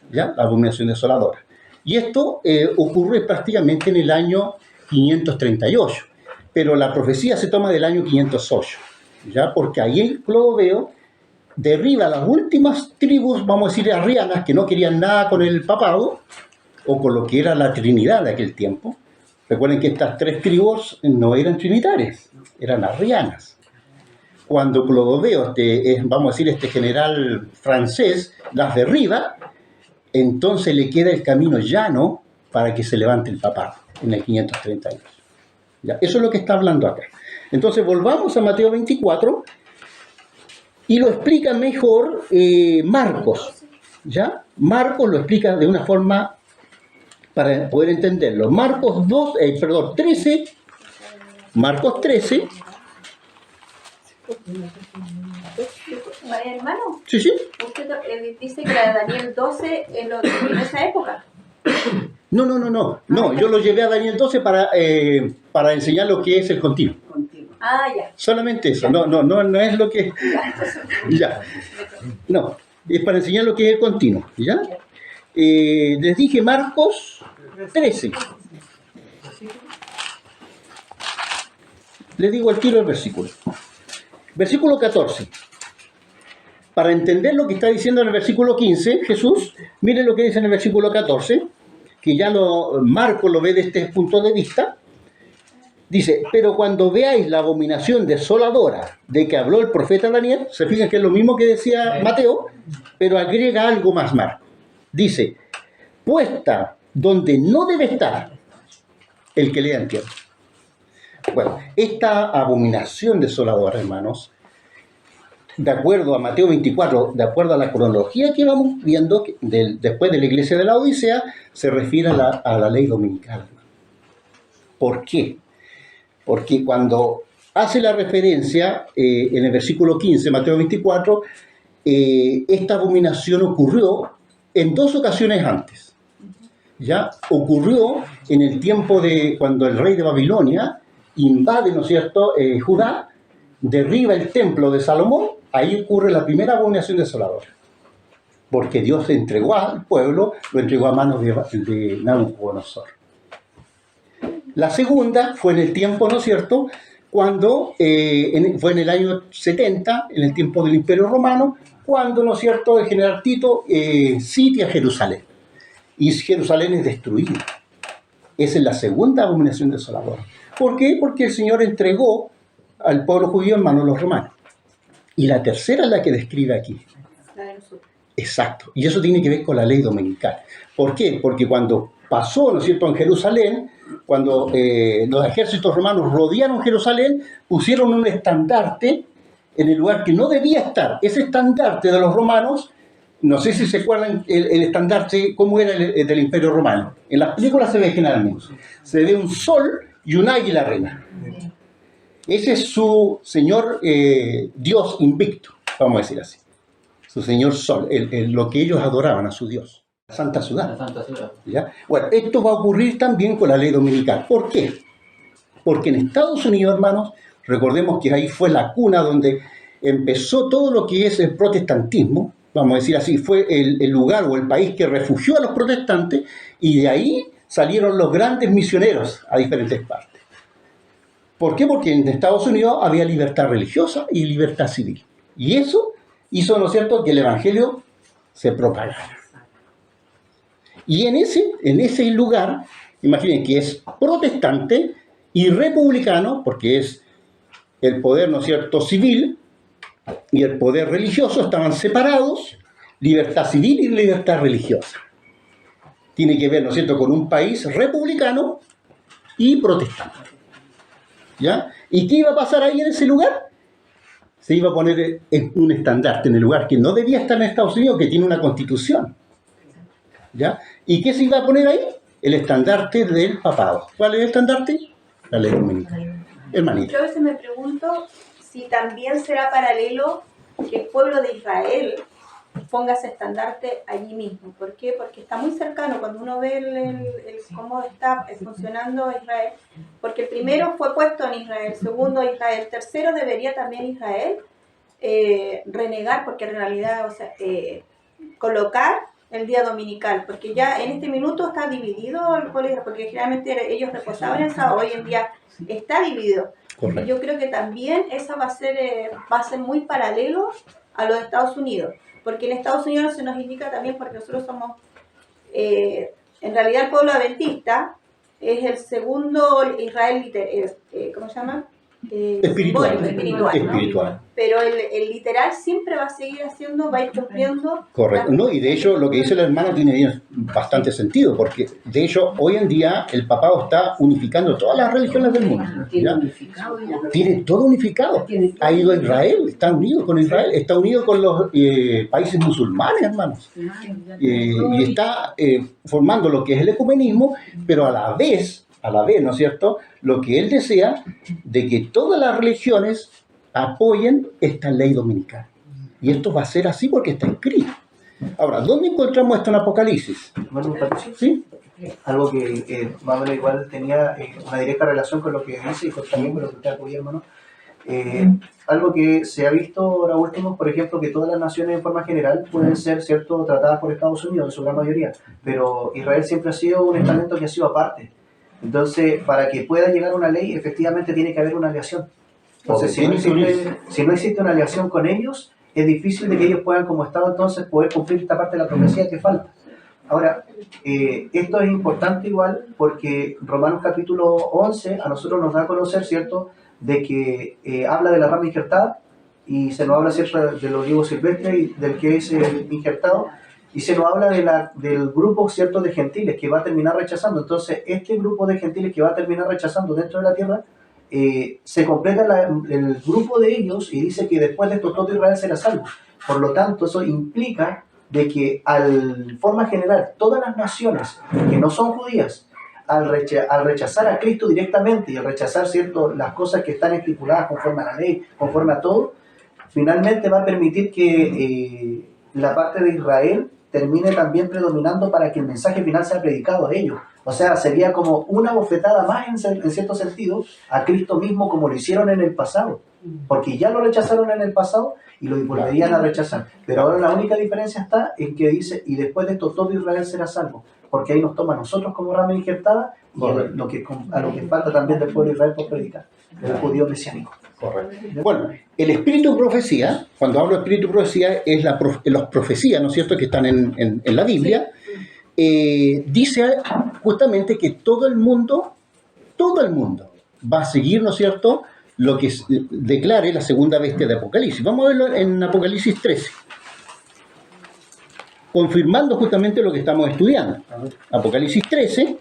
¿ya?, la abominación desoladora. Y esto ocurre prácticamente en el año 538, pero la profecía se toma del año 508, ¿ya?, porque ahí el Clodoveo derriba las últimas tribus, vamos a decir, arrianas, que no querían nada con el papado, o con lo que era la Trinidad de aquel tiempo. Recuerden que estas tres tribus no eran trinitarias, eran arrianas. Cuando Clodoveo, vamos a decir, este general francés, las derriba, entonces le queda el camino llano para que se levante el papado, en el 532. ¿Ya? Eso es lo que está hablando acá. Entonces volvamos a Mateo 24, y lo explica mejor Marcos, ¿ya? Marcos lo explica de una forma para poder entenderlo. Marcos 13, Marcos 13. Hermano, Sí, sí. usted dice que la de Daniel 12 en esa época. No, yo lo llevé a Daniel 12 para enseñar lo que es el continuo. Ah, ya. Solamente eso, no es lo que... Ya, no, es para enseñar lo que es el continuo, ¿ya? Les dije Marcos 13. Les digo al tiro el versículo. Versículo 14. Para entender lo que está diciendo en el versículo 15, Jesús, miren lo que dice en el versículo 14, que ya Marcos lo ve desde este punto de vista. Dice, pero cuando veáis la abominación desoladora de que habló el profeta Daniel, se fijan que es lo mismo que decía Mateo, pero agrega algo más Marco. Dice, puesta donde no debe estar, el que lea entiende. Bueno, esta abominación desoladora, hermanos, de acuerdo a Mateo 24, de acuerdo a la cronología que vamos viendo, después de la iglesia de la Odisea, se refiere a la ley dominical. ¿Por qué? Porque cuando hace la referencia en el versículo 15, Mateo 24, esta abominación ocurrió en 2 ocasiones antes. Ya ocurrió en el tiempo de cuando el rey de Babilonia invade, ¿no es cierto?, Judá, derriba el templo de Salomón. Ahí ocurre la primera abominación desoladora. Porque Dios entregó al pueblo, lo entregó a manos de Nabucodonosor. La segunda fue en el tiempo, ¿no es cierto?, cuando fue en el año 70, en el tiempo del Imperio Romano, cuando, ¿no es cierto?, el general Tito sitia Jerusalén. Y Jerusalén es destruida. Esa es la segunda abominación desoladora. ¿Por qué? Porque el Señor entregó al pueblo judío en manos de los romanos. Y la tercera es la que describe aquí. Exacto. Y eso tiene que ver con la ley dominical. ¿Por qué? Porque cuando pasó, ¿no es cierto?, en Jerusalén, cuando los ejércitos romanos rodearon Jerusalén, pusieron un estandarte en el lugar que no debía estar. Ese estandarte de los romanos, no sé si se acuerdan el estandarte, cómo era el del Imperio Romano. En las películas se ve generalmente. Se ve un sol y un águila reina. Ese es su señor Dios invicto, vamos a decir así. Su señor Sol, lo que ellos adoraban a su Dios. La Santa Ciudad. La Santa Ciudad. ¿Ya? Bueno, esto va a ocurrir también con la ley dominical. ¿Por qué? Porque en Estados Unidos, hermanos, recordemos que ahí fue la cuna donde empezó todo lo que es el protestantismo, vamos a decir así, fue el lugar o el país que refugió a los protestantes, y de ahí salieron los grandes misioneros a diferentes partes. ¿Por qué? Porque en Estados Unidos había libertad religiosa y libertad civil. Y eso hizo, ¿no es cierto?, que el Evangelio se propagara. Y en ese lugar, imaginen que es protestante y republicano, porque es el poder, ¿no es cierto?, civil y el poder religioso estaban separados, libertad civil y libertad religiosa. Tiene que ver, ¿no es cierto?, con un país republicano y protestante. ¿Ya? ¿Y qué iba a pasar ahí en ese lugar? Se iba a poner un estandarte en el lugar que no debía estar en Estados Unidos, que tiene una constitución. ¿Ya? ¿Y qué se iba a poner ahí? El estandarte del papado. ¿Cuál es el estandarte? La ley dominical. Hermanita. Yo a veces me pregunto si también será paralelo que el pueblo de Israel ponga ese estandarte allí mismo. ¿Por qué? Porque está muy cercano cuando uno ve cómo está funcionando Israel. Porque el primero fue puesto en Israel, el segundo Israel, el tercero debería también Israel renegar, porque en realidad, o sea, colocar el día dominical, porque ya en este minuto está dividido el pueblo, porque generalmente ellos reposaban el sábado, hoy en día está dividido. Correcto. Y yo creo que también esa va a ser muy paralelo a los Estados Unidos. Porque en Estados Unidos se nos indica también, porque nosotros somos, en realidad el pueblo adventista es el segundo Israel, ¿cómo se llama? Espiritual. ¿no? Pero el literal siempre va a seguir haciendo, va a ir cumpliendo. Correcto. No, y de hecho lo que dice el hermano tiene bastante sentido, porque de hecho hoy en día el papado está unificando todas las religiones del mundo. ¿Ya? Tiene todo unificado. Ha ido a Israel, está unido con Israel, está unido con los países musulmanes, hermanos. Y está formando lo que es el ecumenismo, pero a la vez, ¿no es cierto?, lo que él desea de que todas las religiones apoyen esta ley dominical. Y esto va a ser así porque está escrito. Ahora, ¿dónde encontramos esto en Apocalipsis? Bueno, ¿Sí? algo que más o menos igual tenía una directa relación con lo que dice y también con lo que usted apoya, hermano. Algo que se ha visto ahora último, por ejemplo, que todas las naciones en forma general pueden ser, ¿cierto?, tratadas por Estados Unidos en su gran mayoría, pero Israel siempre ha sido un estamento que ha sido aparte. Entonces, para que pueda llegar una ley, efectivamente tiene que haber una aleación. Entonces, si no existe una aleación con ellos, es difícil de que ellos puedan, como Estado, entonces, poder cumplir esta parte de la profecía que falta. Ahora, esto es importante igual porque Romanos capítulo 11 a nosotros nos da a conocer, ¿cierto?, de que habla de la rama injertada y se nos habla, ¿cierto?, del olivo silvestre y del que es injertado, y se nos habla del grupo, ¿cierto?, de gentiles que va a terminar rechazando. Entonces, este grupo de gentiles que va a terminar rechazando dentro de la tierra, se completa el grupo de ellos y dice que después de esto todo Israel será salvo. Por lo tanto, eso implica de que al forma general todas las naciones que no son judías, al rechazar a Cristo directamente y al rechazar, ¿cierto?, las cosas que están estipuladas conforme a la ley, conforme a todo, finalmente va a permitir que la parte de Israel termine también predominando para que el mensaje final sea predicado a ellos. O sea, sería como una bofetada más en cierto sentido a Cristo mismo, como lo hicieron en el pasado, porque ya lo rechazaron en el pasado y lo volverían a rechazar. Pero ahora la única diferencia está en que dice, y después de esto todo Israel será salvo, porque ahí nos toma a nosotros como rama injertada y a lo que falta también del pueblo de Israel por predicar, el judío mesiánico. Correcto. Bueno, el espíritu de profecía, cuando hablo de espíritu de profecía, es las profecías, ¿no es cierto?, que están en la Biblia. Dice justamente que todo el mundo va a seguir, ¿no es cierto?, lo que declare la segunda bestia de Apocalipsis. Vamos a verlo en Apocalipsis 13, confirmando justamente lo que estamos estudiando. Apocalipsis 13.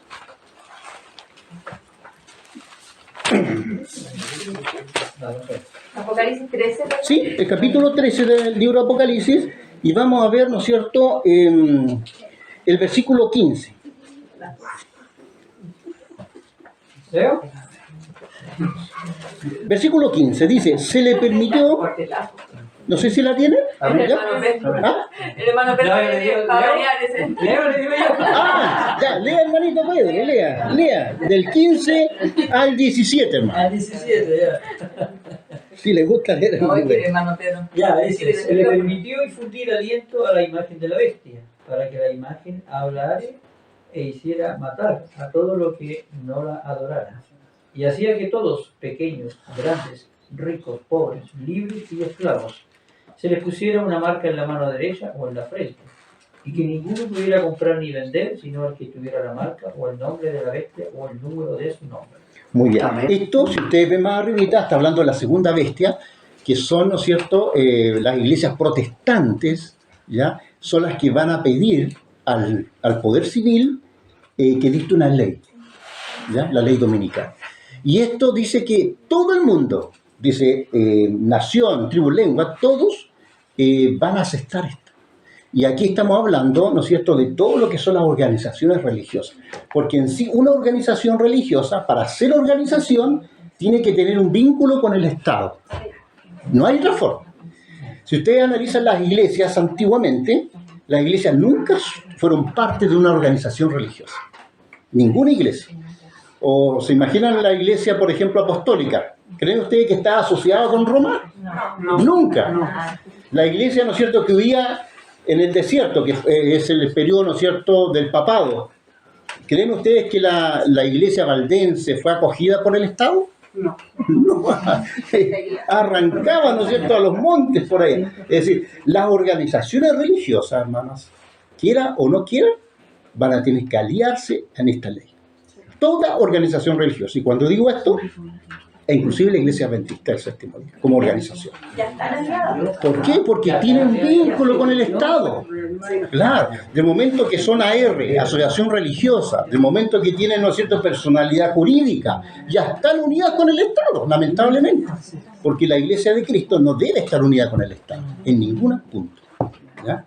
Apocalipsis 13. Sí, el capítulo 13 del libro de Apocalipsis, y vamos a ver, ¿no es cierto?, el versículo 15. ¿Leo? Versículo 15 dice, se le permitió, no sé si la tiene. El hermano Pedro Ya, le digo yo. Ah, ya, lea, hermanito Pedro, lea, del 15 al 17, hermano. Al 17, ya. Si le gusta leer, hermano Pedro. Ya, dice, se le permitió infundir aliento a la imagen de la bestia, para que la imagen hablare e hiciera matar a todo lo que no la adorara. Y hacía que todos, pequeños, grandes, ricos, pobres, libres y esclavos, se les pusiera una marca en la mano derecha o en la frente, y que ninguno pudiera comprar ni vender, sino el que tuviera la marca o el nombre de la bestia o el número de su nombre. Muy bien. Esto, si ustedes ven más arribita, está hablando de la segunda bestia, que son, ¿no es cierto?, las iglesias protestantes, ¿ya?, son las que van a pedir al poder civil que dicte una ley, ¿ya?, la ley dominical. Y esto dice que todo el mundo, dice nación, tribu, lengua, todos van a aceptar esto. Y aquí estamos hablando, ¿no es cierto?, de todo lo que son las organizaciones religiosas. Porque en sí, una organización religiosa, para ser organización, tiene que tener un vínculo con el Estado. No hay otra forma. Si ustedes analizan las iglesias antiguamente, las iglesias nunca fueron parte de una organización religiosa. Ninguna iglesia. O se imaginan la iglesia, por ejemplo, apostólica. ¿Creen ustedes que está asociada con Roma? No. Nunca. No. La iglesia, ¿no es cierto?, que vivía en el desierto, que es el periodo, ¿no es cierto?, del papado. ¿Creen ustedes que la iglesia valdense fue acogida por el Estado? No. No. Arrancaban, ¿no es cierto?, a los montes por ahí. Es decir, las organizaciones religiosas, hermanos, quiera o no quiera, van a tener que aliarse en esta ley. Toda organización religiosa. Y cuando digo esto, e inclusive la Iglesia Adventista del Séptimo Día, como organización. Ya están aliados. ¿Por qué? Porque tienen vínculo con el Estado. Claro, de momento que son AR, asociación religiosa, de momento que tienen, ¿no es cierto?, personalidad jurídica, ya están unidas con el Estado, lamentablemente. Porque la Iglesia de Cristo no debe estar unida con el Estado, en ningún punto. ¿Ya?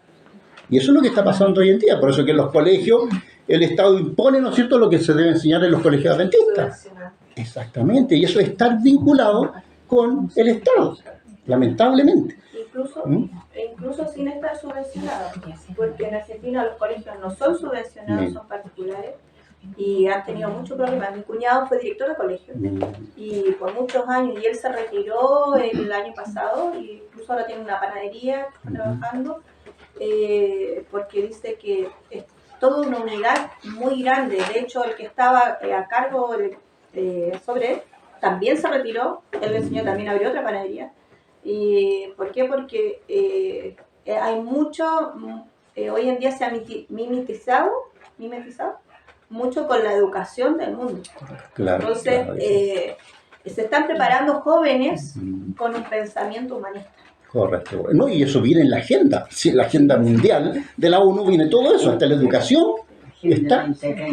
Y eso es lo que está pasando hoy en día. Por eso que en los colegios el Estado impone, ¿no es cierto?, lo que se debe enseñar en los colegios adventistas. Exactamente, y eso es estar vinculado con el Estado, lamentablemente. Incluso sin estar subvencionados, porque en Argentina los colegios no son subvencionados, son particulares y han tenido muchos problemas. Mi cuñado fue director de colegio y por muchos años, y él se retiró el año pasado, y incluso ahora tiene una panadería que está trabajando, porque dice que es toda una unidad muy grande. De hecho, el que estaba a cargo sobre él también se retiró, él le enseñó también a abrir otra panadería. ¿Y por qué? Porque hay mucho hoy en día se ha mimetizado mucho con la educación del mundo. Claro, Entonces, claro, se están preparando jóvenes con un pensamiento humanista. correcto. No, y eso viene en la agenda. Sí, la agenda mundial de la ONU viene todo eso, hasta la educación. Está,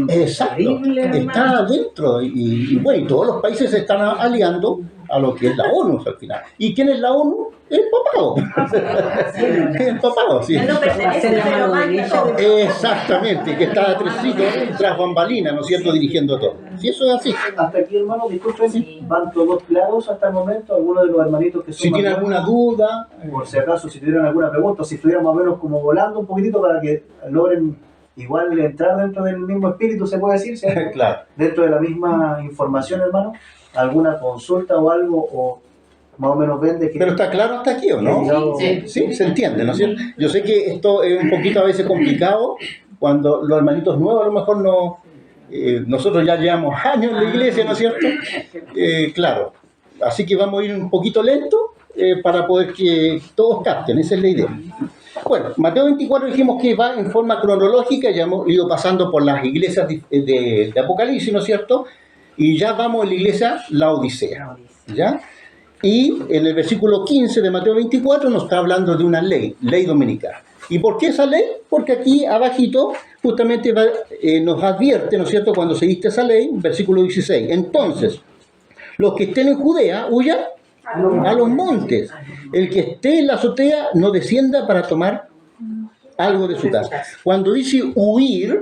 exacto, está adentro y bueno, y todos los países se están aliando a lo que es la ONU al final. ¿Y quién es la ONU? El papado. El papado, sí. Él no pertenece, pero manda todo. Exactamente, que está atrásito, tras bambalinas, ¿no es cierto?, dirigiendo todo. Si eso es así. Hasta aquí, hermano, disculpen, van todos claros hasta el momento. Algunos de los hermanitos que son Si más tienen alguna nuevos, duda, por si acaso, si tuvieran alguna pregunta, si estuvieran más o menos como volando un poquitito para que logren igual entrar dentro del mismo espíritu, se puede decir, ¿cierto? claro. Dentro de la misma información, hermano, alguna consulta o algo, o más o menos vende que... Pero está claro hasta aquí, ¿o no? Sí, se entiende, ¿no es cierto? Yo sé que esto es un poquito a veces complicado cuando los hermanitos nuevos a lo mejor no... nosotros ya llevamos años en la iglesia, ¿no es cierto? Claro. Así que vamos a ir un poquito lento para poder que todos capten, esa es la idea. Bueno, Mateo 24 dijimos que va en forma cronológica, ya hemos ido pasando por las iglesias de Apocalipsis, ¿no es cierto? Y ya vamos en la iglesia La Odisea, ¿ya? Y en el versículo 15 de Mateo 24 nos está hablando de una ley dominical. ¿Y por qué esa ley? Porque aquí abajito justamente nos advierte, ¿no es cierto?, cuando se dicta esa ley, versículo 16. Entonces, los que estén en Judea, huyan a los montes. El que esté en la azotea no descienda para tomar algo de su casa. Cuando dice huir,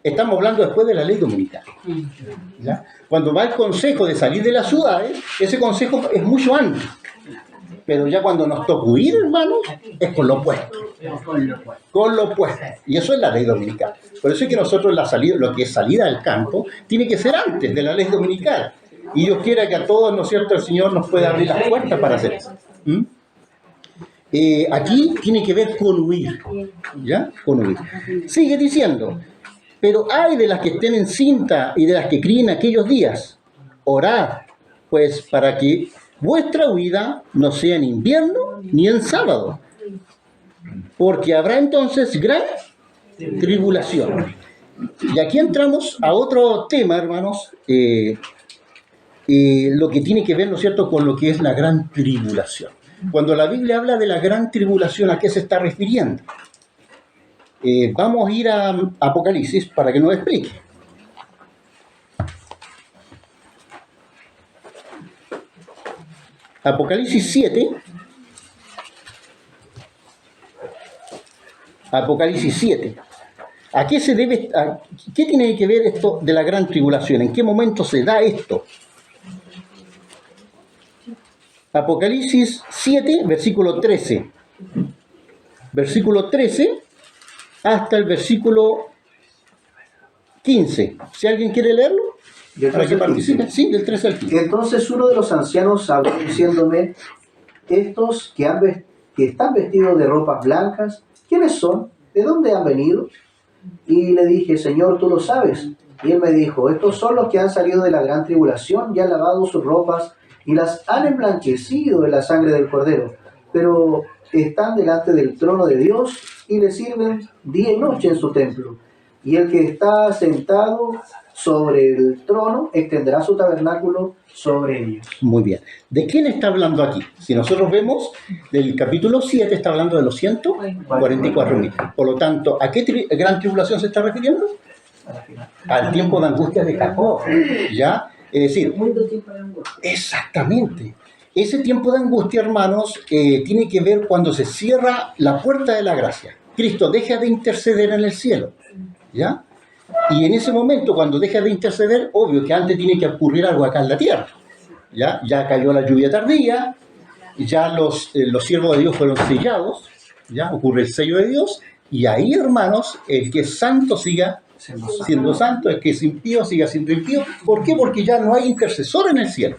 estamos hablando después de la ley dominical. ¿Ya? Cuando va el consejo de salir de las ciudades, ese consejo es mucho antes. Pero ya cuando nos toca huir, hermanos, es con lo opuesto. Con lo opuesto. Y eso es la ley dominical. Por eso es que nosotros lo que es salida del campo tiene que ser antes de la ley dominical. Y Dios quiera que a todos, ¿no es cierto?, el Señor nos pueda abrir las puertas para hacer eso. Aquí tiene que ver con huir. ¿Ya? Con huir. Sigue diciendo, pero hay de las que estén en cinta y de las que críen aquellos días. Orad, pues, para que vuestra huida no sea en invierno ni en sábado. Porque habrá entonces gran tribulación. Y aquí entramos a otro tema, hermanos, lo que tiene que ver, ¿no es cierto?, con lo que es la gran tribulación. Cuando la Biblia habla de la gran tribulación, ¿a qué se está refiriendo? Vamos a ir a Apocalipsis para que nos explique. Apocalipsis 7. Apocalipsis 7. ¿A qué se debe, qué tiene que ver esto de la gran tribulación? ¿En qué momento se da esto? Apocalipsis 7, versículo 13. Versículo 13 hasta el versículo 15. Si alguien quiere leerlo, para que participe. Sí, del 13 al 15. Entonces uno de los ancianos habló diciéndome, estos que están vestidos de ropas blancas, ¿quiénes son? ¿De dónde han venido? Y le dije, Señor, tú lo sabes. Y él me dijo, estos son los que han salido de la gran tribulación y han lavado sus ropas y las han emblanquecido en la sangre del Cordero. Pero están delante del trono de Dios y le sirven día y noche en su templo. Y el que está sentado sobre el trono extenderá su tabernáculo sobre ellos. Muy bien. ¿De quién está hablando aquí? Si nosotros vemos, del capítulo 7 está hablando de los 144.000. Por lo tanto, ¿a qué gran tribulación se está refiriendo? Al tiempo de angustia de Jacob. ¿Ya? Es decir, exactamente. Ese tiempo de angustia, hermanos, tiene que ver cuando se cierra la puerta de la gracia. Cristo deja de interceder en el cielo. ¿Ya? Y en ese momento, cuando deja de interceder, obvio que antes tiene que ocurrir algo acá en la tierra. Ya cayó la lluvia tardía, ya los siervos de Dios fueron sellados, ya ocurre el sello de Dios, y ahí, hermanos, el que es santo siga siendo santo, el que es impío siga siendo impío. ¿Por qué? Porque ya no hay intercesor en el cielo.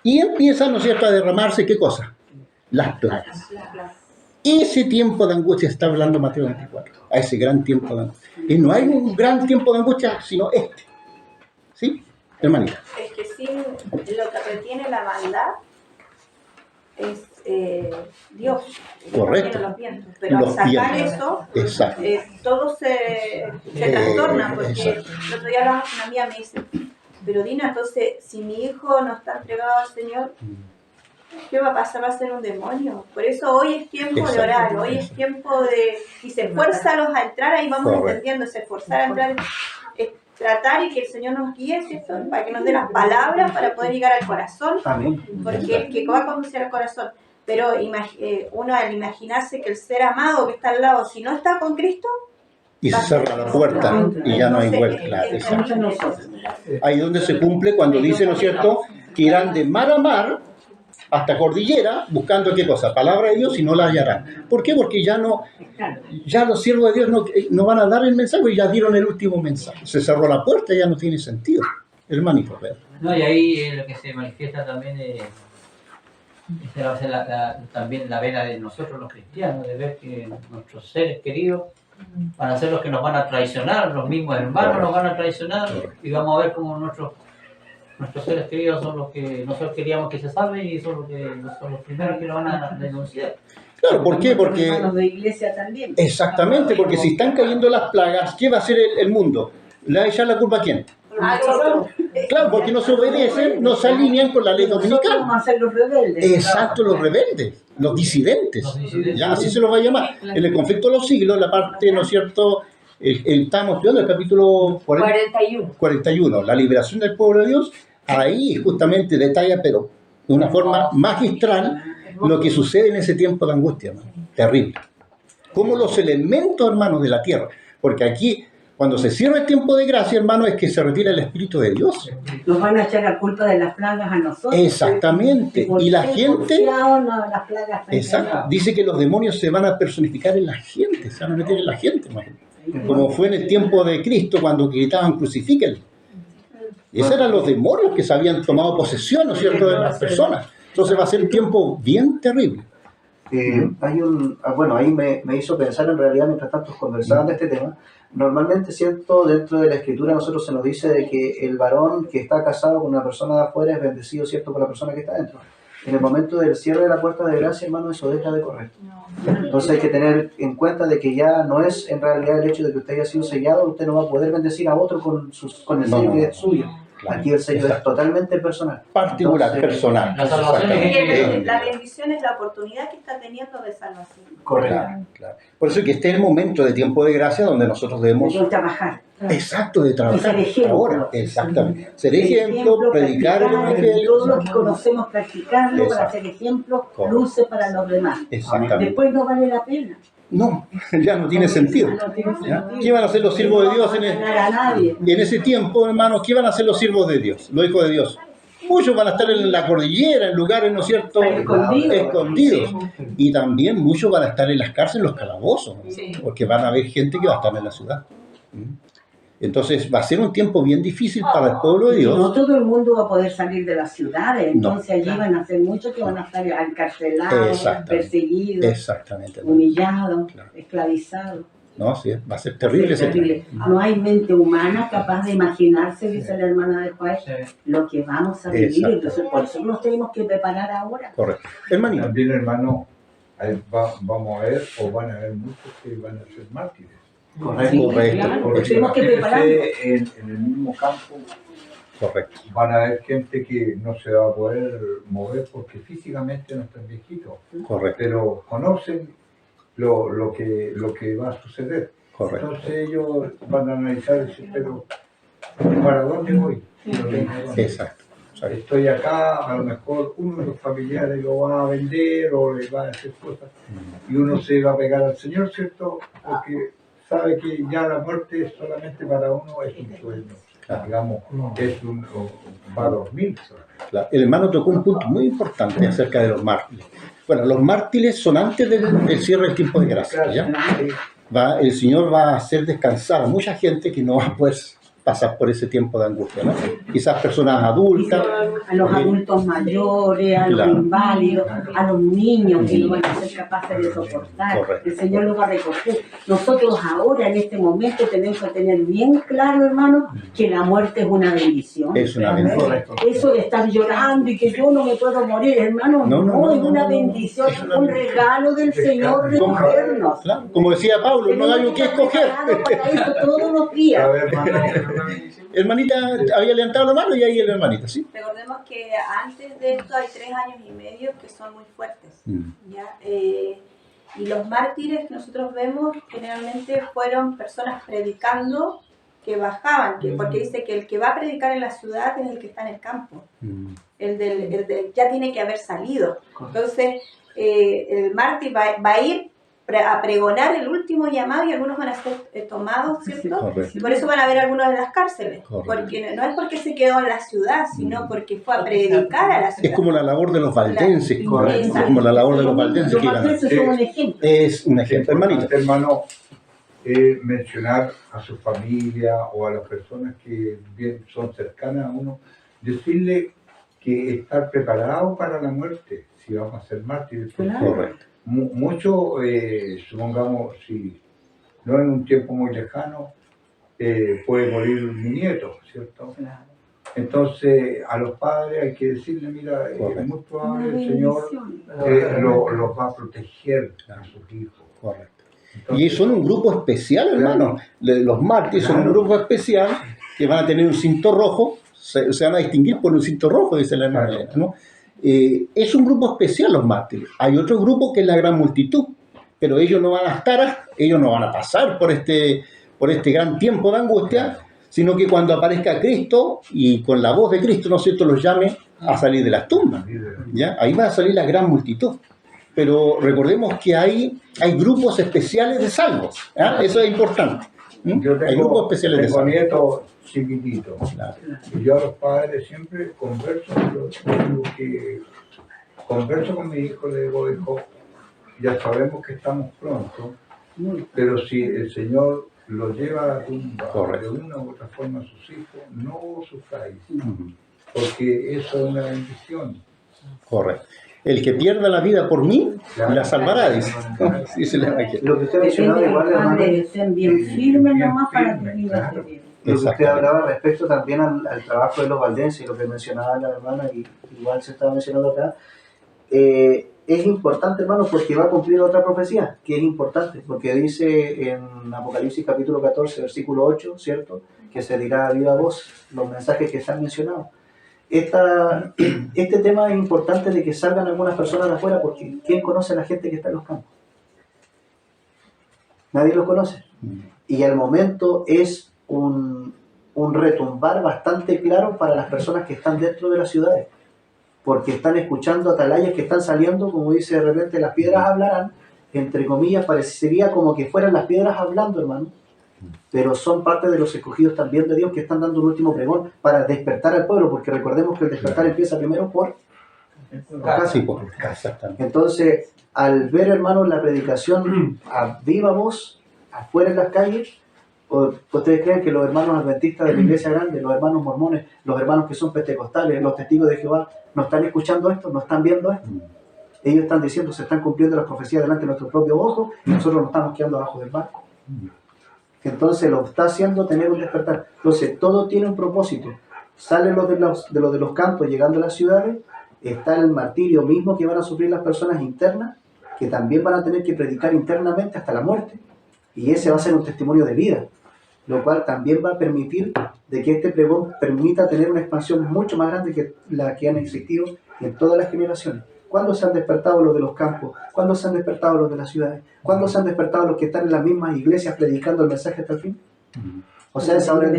Y empiezan, ¿no es cierto?, a derramarse, ¿qué cosa? Las plagas. Ese tiempo de angustia está hablando Mateo 24, a ese gran tiempo de angustia. Y no hay un gran tiempo de angustia, sino este. ¿Sí, hermanita? Es que sin lo que retiene la maldad es Dios. Correcto. También los vientos. Pero al Los sacar vientos. eso, Exacto. todo se trastorna, porque el otro día hablaba con una amiga, me dice, pero Dina, entonces, si mi hijo no está entregado al Señor, ¿qué va a pasar? ¿Va a ser un demonio? Por eso hoy es tiempo de orar, hoy es tiempo de... Dice, fuérzalos a entrar, ahí vamos entendiendo, se esforzar a entrar, es tratar y que el Señor nos guíe, ¿cierto? Para que nos dé las palabras para poder llegar al corazón, porque el que va a conducir al corazón. Pero uno al imaginarse que el ser amado que está al lado, si no está con Cristo, y se cierra la puerta y ya no hay vuelta. Ahí donde se cumple cuando dice, ¿no es cierto?, que irán de mar a mar hasta cordillera buscando qué cosa, palabra de Dios, y no la hallarán. ¿Por qué? Porque ya los siervos de Dios no van a dar el mensaje y ya dieron el último mensaje. Se cerró la puerta y ya no tiene sentido. Hermanito, Pedro. No, y ahí lo que se manifiesta también también la vena de nosotros los cristianos, de ver que nuestros seres queridos van a ser los que nos van a traicionar, los mismos hermanos nos van a traicionar, y vamos a ver cómo nuestros seres queridos son los que nosotros queríamos que se salven y son los primeros que nos van a denunciar. Claro, ¿por qué? Porque Los hermanos de iglesia también. exactamente, porque si están cayendo las plagas, ¿qué va a hacer el mundo? ¿Le va a echar la culpa a quién? Claro, porque no se obedecen, no se alinean con la ley dominical. Vamos a ser los rebeldes. Exacto, los rebeldes, los disidentes. Ya, así se los va a llamar. En el conflicto de los siglos, la parte, ¿no es cierto? Estamos estudiando el capítulo 41, la liberación del pueblo de Dios. Ahí justamente detalla, pero de una forma magistral, lo que sucede en ese tiempo de angustia, hermano. Terrible. Como los elementos, hermanos, de la tierra. Porque aquí, cuando se cierra el tiempo de gracia, hermano, es que se retira el Espíritu de Dios. Nos van a echar la culpa de las plagas a nosotros. Exactamente. Y la gente... Las plagas exacto. Dice que los demonios se van a personificar en la gente, se van a meter en la gente, hermano. Como fue en el tiempo de Cristo, cuando gritaban crucifíquenlo. Y esos eran los demonios que se habían tomado posesión, ¿no es cierto?, de las personas. Entonces va a ser un tiempo bien terrible. Bueno, ahí me hizo pensar en realidad, mientras tanto conversaban de este tema. Normalmente, cierto, dentro de la Escritura a nosotros se nos dice de que el varón que está casado con una persona de afuera es bendecido, cierto, por la persona que está dentro. En el momento del cierre de la puerta de gracia, hermano, eso deja de correr. Entonces hay que tener en cuenta de que ya no es en realidad el hecho de que usted haya sido sellado, usted no va a poder bendecir a otro con el sello que es suyo. Claro. Aquí el sello es totalmente personal. Particular, entonces, personal. La bendición es la oportunidad que está teniendo de salvación. Correcto. Claro. Por eso que este es el momento de tiempo de gracia donde nosotros debemos trabajar. Exacto, de trabajar. Y ser ejemplo. Ahora, exactamente. Ser ejemplo, predicar el evangelio. Todo lo que conocemos, practicarlo para ser ejemplo, luce para los demás. Exactamente. Después no vale la pena. No, ya no tiene sentido. ¿Qué van a hacer los siervos de Dios en ese tiempo, hermanos? ¿Qué van a hacer los siervos de Dios, los hijos de Dios? Muchos van a estar en la cordillera, en lugares, ¿no es cierto?, escondidos. Y también muchos van a estar en las cárceles, en los calabozos, porque van a haber gente que va a estar en la ciudad. Entonces va a ser un tiempo bien difícil para el pueblo de Dios. No todo el mundo va a poder salir de las ciudades, entonces allí van a ser muchos que van a estar encarcelados, perseguidos, humillados, esclavizados. No, sí, va a ser terrible. No hay mente humana capaz de imaginarse, dice la hermana de Juárez, lo que vamos a vivir. Entonces por eso nos tenemos que preparar ahora. Correcto. Hermanito. También, hermano, vamos a ver, o van a haber muchos que van a ser mártires. Correcto. Claro, tenemos que prepararnos. En el mismo campo. Correcto. Van a haber gente que no se va a poder mover porque físicamente no están viejitos. Correcto. Pero conocen lo que va a suceder. Correcto. Entonces ellos van a analizar y decir, pero ¿para dónde voy? Exacto. Estoy acá, a lo mejor uno de los familiares lo va a vender o le va a hacer cosas y uno se va a pegar al Señor, ¿cierto? Porque sabe que ya la muerte es solamente para uno, es un sueño, digamos, va a dormir solamente. Claro. El hermano tocó un punto muy importante acerca de los mártires. Bueno, los mártires son antes del cierre del tiempo de gracia, ¿ya? El Señor va a hacer descansar a mucha gente que no va a poder pasar por ese tiempo de angustia, ¿no? Quizás personas adultas. A los adultos mayores, a los inválidos, a los niños que no van a ser capaces de soportar. Correcto. El Señor los va a recoger. Nosotros ahora, en este momento, tenemos que tener bien claro, hermano, que la muerte es una bendición. Es una bendición. Eso de estar llorando y que yo no me puedo morir, hermano, no, es una bendición, es un regalo del Señor de recogernos. Claro. Como decía Pablo, no hay que escoger. Para eso todos los días. Hermanita, había levantado la mano y ahí la hermanita, ¿sí? Recordemos que antes de esto hay 3 años y medio que son muy fuertes. ¿Ya? Y los mártires que nosotros vemos generalmente fueron personas predicando que bajaban, porque dice que el que va a predicar en la ciudad es el que está en el campo. El del ya tiene que haber salido. Entonces, el mártir va a ir a pregonar el último llamado y algunos van a ser tomados, ¿cierto? Y por eso van a ver algunos en las cárceles. Porque no es porque se quedó en la ciudad, sino porque fue a predicar a la ciudad. Es como la labor de los valdenses, es como la labor de los valdenses. Los valdenses son un ejemplo. Es un ejemplo, hermanito. Hermano, mencionar a su familia o a las personas que bien son cercanas a uno, decirle que estar preparado para la muerte, si vamos a ser mártires. Correcto. Mucho, supongamos, si no en un tiempo muy lejano, puede morir mi nieto, ¿cierto? Claro. Entonces, a los padres hay que decirle, mira, es muy probable el Señor los va a proteger a sus hijos. Correcto. Y son un grupo especial, hermano. Los mártires son un grupo especial que van a tener un cinto rojo, se van a distinguir por un cinto rojo, dice la hermana Elena, ¿no? Es un grupo especial los mártires. Hay otro grupo que es la gran multitud, pero ellos no van a estar, ellos no van a pasar por este gran tiempo de angustia, sino que cuando aparezca Cristo y con la voz de Cristo, ¿no es cierto?, los llame a salir de las tumbas, ¿ya? Ahí va a salir la gran multitud. Pero recordemos que hay grupos especiales de salvos, ¿ya? Eso es importante. Hay grupos especiales de salvos. Nietos chiquititos. Claro. Y yo a los padres siempre converso con mi hijo, le digo, hijo, ya sabemos que estamos pronto, pero si el Señor lo lleva a la tumba de una u otra forma a sus hijos, no sufráis, porque eso es una bendición. Correcto. El que pierda la vida por mí, la salvará, dice. Lo que usted mencionaba igual, hermano, estén bien firmes nomás para que vivan. lo que usted hablaba respecto también al trabajo de los valdenses y lo que mencionaba la hermana, y igual se estaba mencionando acá, es importante, hermano, porque va a cumplir otra profecía, que es importante, porque dice en Apocalipsis capítulo 14, versículo 8, ¿cierto?, que se dirá a viva voz los mensajes que están mencionados. Este tema es importante de que salgan algunas personas de afuera, porque ¿quién conoce a la gente que está en los campos? Nadie los conoce. Y al momento es un retumbar bastante claro para las personas que están dentro de las ciudades, porque están escuchando atalayas que están saliendo, como dice de repente, las piedras hablarán, entre comillas, parecería como que fueran las piedras hablando, hermano, pero son parte de los escogidos también de Dios que están dando un último pregón para despertar al pueblo, porque recordemos que el despertar empieza primero por casa. Entonces, al ver, hermanos, la predicación a viva voz afuera en las calles, ¿ustedes creen que los hermanos adventistas de la iglesia grande, los hermanos mormones, los hermanos que son pentecostales, los testigos de Jehová, no están escuchando esto, no están viendo esto? Ellos están diciendo, se están cumpliendo las profecías delante de nuestro propio ojo y nosotros nos estamos quedando abajo del barco. Entonces lo está haciendo tener un despertar. Entonces todo tiene un propósito. Salen los de los campos llegando a las ciudades, está el martirio mismo que van a sufrir las personas internas, que también van a tener que predicar internamente hasta la muerte. Y ese va a ser un testimonio de vida, lo cual también va a permitir de que este pregón permita tener una expansión mucho más grande que la que han existido en todas las generaciones. ¿Cuándo se han despertado los de los campos? ¿Cuándo se han despertado los de las ciudades? ¿Cuándo se han despertado los que están en las mismas iglesias predicando el mensaje hasta el fin? O sea, es ahora el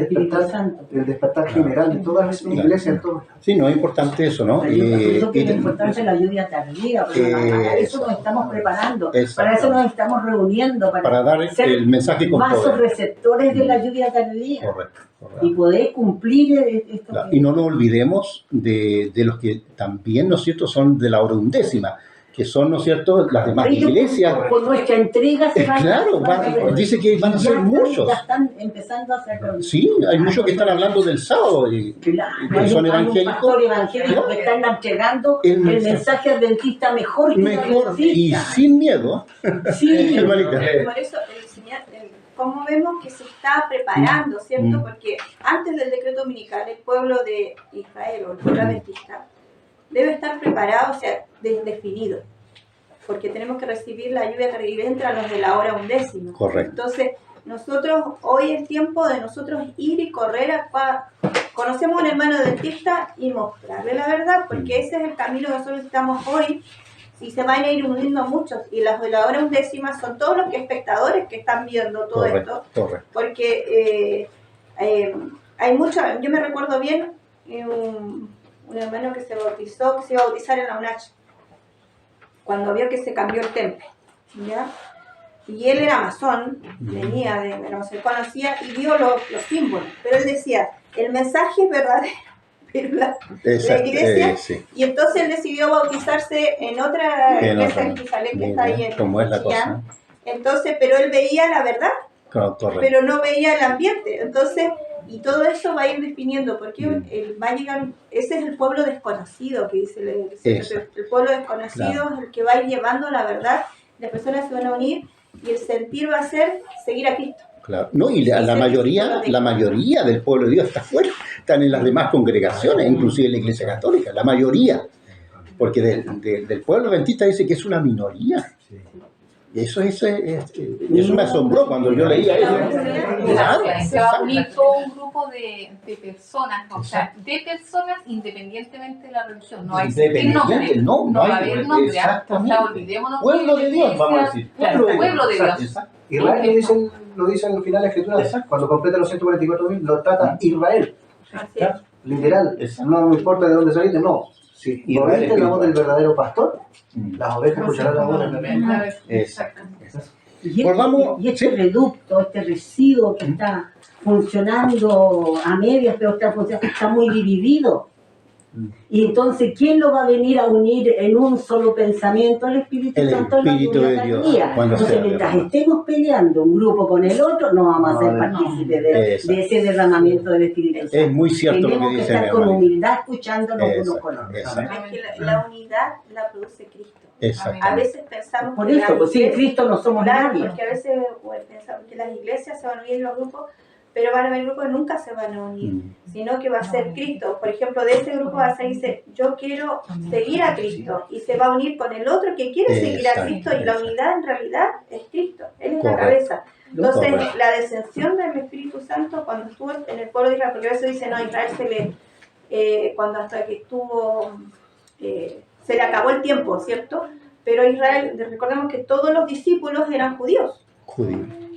despertar general en todas las iglesias. Sí, no es importante eso, ¿no? Por eso que es importante la lluvia tardía, porque para eso nos estamos preparando, para eso nos estamos reuniendo, para dar el mensaje con vasos poder. Receptores de la lluvia tardía. Correcto. Y poder cumplir esto. Claro. Y no nos olvidemos de los que también, ¿no es cierto?, son de la hora undécima. que son, ¿no es cierto?, las demás Ellos, iglesias. con nuestra entrega se van Claro, dice que van a ser muchos. Ya están empezando a hacer. Sí, hay muchos que están hablando del sábado y que son evangélicos. Hay un pastor evangélico que están entregando el mensaje adventista mejor que mejor y sin miedo. Sí, hermanita. Por eso, como vemos que se está preparando, ¿cierto? Porque antes del decreto dominical, el pueblo de Israel o el pueblo adventista debe estar preparado, o sea, definido. Porque tenemos que recibir la lluvia que entra a los de la hora undécima. Correcto. Entonces, nosotros, hoy es tiempo de nosotros ir y correr conocemos a un hermano adventista y mostrarle la verdad, porque ese es el camino que nosotros estamos hoy. Y se van a ir uniendo muchos, y las de la hora undécima son todos los espectadores que están viendo todo esto, porque hay mucha, yo me recuerdo bien un hermano que se bautizó, que se iba a bautizar en la UNACH, cuando vio que se cambió el temple, ¿ya? Y él era masón, venía de no sé, conocía y vio los símbolos, pero él decía, el mensaje es verdadero. La iglesia, y entonces él decidió bautizarse en otra iglesia en Jerusalén que está ahí en ¿cómo es la cosa? Entonces, pero él veía la verdad, pero no veía el ambiente, entonces, y todo eso va a ir definiendo, porque va a llegar, ese es el pueblo desconocido que dice el pueblo desconocido es el que va a ir llevando la verdad, las personas se van a unir, y el sentir va a ser seguir a Cristo. Claro. No, y la mayoría del pueblo de Dios está fuera, están en las demás congregaciones, inclusive en la Iglesia Católica, la mayoría, porque del pueblo adventista dice que es una minoría. Y eso me asombró cuando yo leía eso. Claro, se va a unir todo un grupo de personas, o sea, de personas independientemente de la religión. No hay nombre, no va a haber nombre. O sea, olvidémonos. Pueblo de Dios, vamos a decir. Pueblo de Dios. Israel lo dice al final de la Escritura, cuando completa los 144.000, lo trata Israel. Literal, no me importa de dónde saliste, no. Si oíste la voz del verdadero pastor, las ovejas escucharán la voz del verdadero. Exacto. Y este reducto, este residuo que está funcionando a medias, pero está muy dividido. Y entonces, ¿quién lo va a venir a unir en un solo pensamiento? El Espíritu Santo. El Espíritu de Dios. Entonces, mientras estemos peleando un grupo con el otro, no vamos a ser partícipes de ese derramamiento del Espíritu Santo. Es muy cierto lo que dice. Tenemos que estar con humildad escuchándonos unos con otros. Es que la unidad la produce Cristo. A veces pensamos por eso, pues sin Cristo no somos nadie. Porque a veces pensamos que las iglesias se van a unir en los grupos, pero van a haber grupos que nunca se van a unir, sino que va a ser Cristo. Por ejemplo, de ese grupo va a ser, dice, yo quiero seguir a Cristo, y se va a unir con el otro que quiere seguir a Cristo, y la unidad en realidad es Cristo, Él es la cabeza. Entonces, la descensión del Espíritu Santo cuando estuvo en el pueblo de Israel, porque a veces dicen, no, Israel cuando hasta que estuvo, se le acabó el tiempo, ¿cierto? Pero Israel, recordemos que todos los discípulos eran judíos.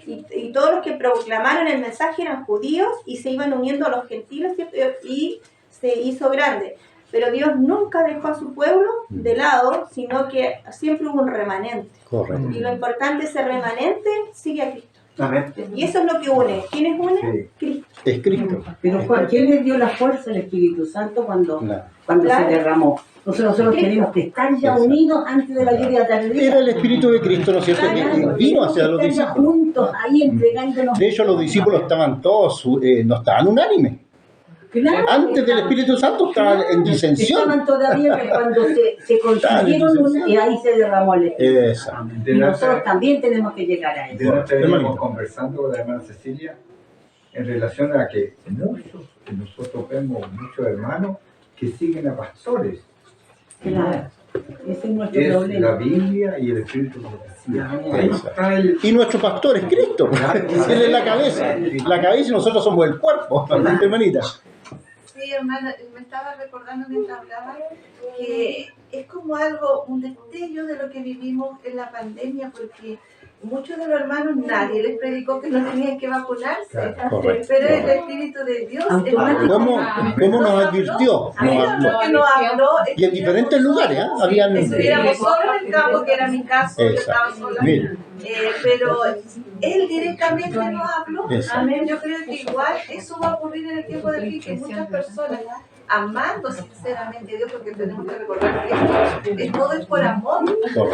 Y todos los que proclamaron el mensaje eran judíos y se iban uniendo a los gentiles, ¿cierto? Y se hizo grande. Pero Dios nunca dejó a su pueblo de lado, sino que siempre hubo un remanente. Correcto. Y lo importante es ese remanente sigue a Cristo. Amén. Y eso es lo que une. ¿Quiénes unen? Cristo. Es Cristo. Pero Juan, ¿quién les dio la fuerza al Espíritu Santo cuando se derramó? Nosotros tenemos que estar ya unidos antes de la lluvia tardía. Era el Espíritu de Cristo, ¿no es cierto?, que vino hacia los discípulos. Juntos, ahí entregándonos. De hecho, los discípulos estaban todos, no estaban unánimes. Antes del Espíritu Santo estaban en disensión. Estaban todavía cuando se consiguieron una, y ahí se derramó el Espíritu. Y nosotros también tenemos que llegar a eso. Estamos conversando con la hermana Cecilia en relación a que nosotros vemos muchos hermanos que siguen a pastores. Claro, ese es nuestro problema. La Biblia y el Espíritu de la Y nuestro pastor es Cristo. Él es la cabeza. La cabeza y nosotros somos el cuerpo, hermanita. Sí, hermana, me estaba recordando mientras hablaba que es como algo, un destello de lo que vivimos en la pandemia, porque muchos de los hermanos nadie les predicó que no tenían que vacunarse, pero el Espíritu de Dios ¿Cómo nos advirtió? Nos habló y en diferentes lugares, estuviéramos solos en el campo, que era mi caso, yo estaba sola, pero Él directamente nos habló. Amén. Yo creo que igual eso va a ocurrir en el tiempo del fin, que muchas personas amando sinceramente a Dios, porque tenemos que recordar que todo es por amor.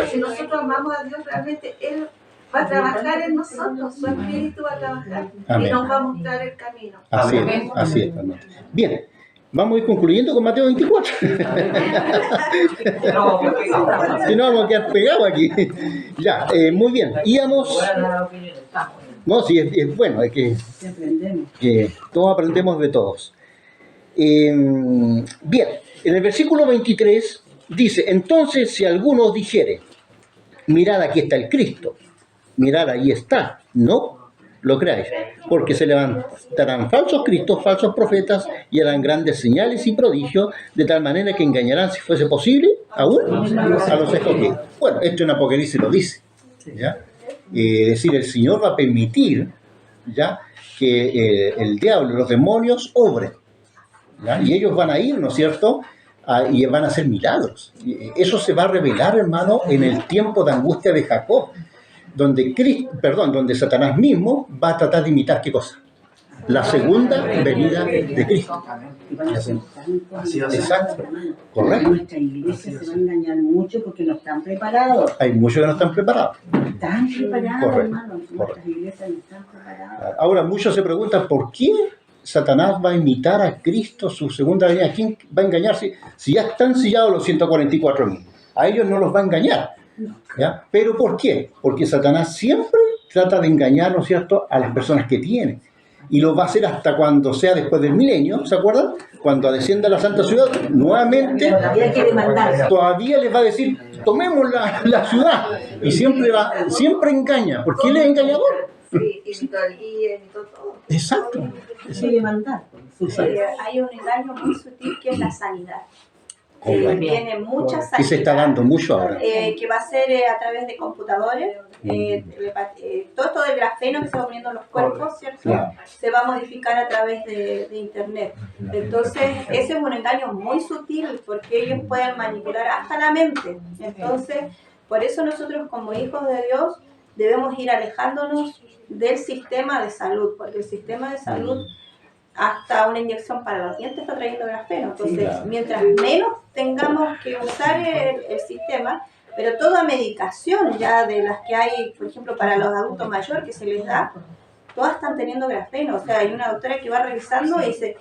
Si nosotros amamos a Dios, realmente Él va a trabajar en nosotros, su Espíritu va a trabajar. Amén. Y nos va a mostrar el camino. Así es, así es. Bien, vamos a ir concluyendo con Mateo 24. Si no, vamos a quedar pegados aquí. Ya, muy bien. Íbamos... No, sí, es bueno, es que todos aprendemos de todos. Bien, en el versículo 23 dice: entonces si alguno os dijere, mirad, aquí está el Cristo, mirad, ahí está, no lo creáis, porque se levantarán falsos cristos, falsos profetas, y harán grandes señales y prodigios, de tal manera que engañarán, si fuese posible, aún a los escogidos. Bueno, esto en Apocalipsis lo dice, ¿ya? Es decir, el Señor va a permitir, ¿ya?, que el diablo y los demonios obren, ¿ya? Y ellos van a ir, ¿no es cierto?, y van a hacer milagros. Eso se va a revelar, hermano, en el tiempo de angustia de Jacob, donde Satanás mismo va a tratar de imitar, ¿qué cosa? La segunda venida de Cristo. Así va a ser. Exacto. Correcto. Nuestra iglesia se va a engañar mucho porque no están preparados. Hay muchos que no están preparados. Están preparados, Correcto. hermano. Nuestras iglesias no están preparadas. Ahora, muchos se preguntan por qué Satanás va a imitar a Cristo su segunda venida. ¿A quién va a engañar si ya están sellados los 144.000? A ellos no los va a engañar, ¿ya? ¿Pero por qué? Porque Satanás siempre trata de engañar, ¿no es cierto?, a las personas que tiene. Y lo va a hacer hasta cuando sea después del milenio, ¿se acuerdan? Cuando descienda a la Santa Ciudad, nuevamente, todavía les va a decir, tomemos la ciudad. Y siempre engaña, porque él es engañador. Sí, y todo. Exacto. Sigue mandar. Hay un engaño muy sutil que es la sanidad. Tiene mucha sanidad. Y se está dando mucho ahora. Que va a ser a través de computadores. Todo esto del grafeno que se va poniendo en los cuerpos, ¿cierto? Claro. Se va a modificar a través de internet. Entonces, ese es un engaño muy sutil porque ellos pueden manipular hasta la mente. Entonces, por eso nosotros como hijos de Dios debemos ir alejándonos del sistema de salud, porque el sistema de salud, hasta una inyección para los dientes está trayendo grafeno. Entonces, mientras menos tengamos que usar el sistema, pero toda medicación ya de las que hay, por ejemplo, para los adultos mayores que se les da, todas están teniendo grafeno. O sea, hay una doctora que va revisando y dice...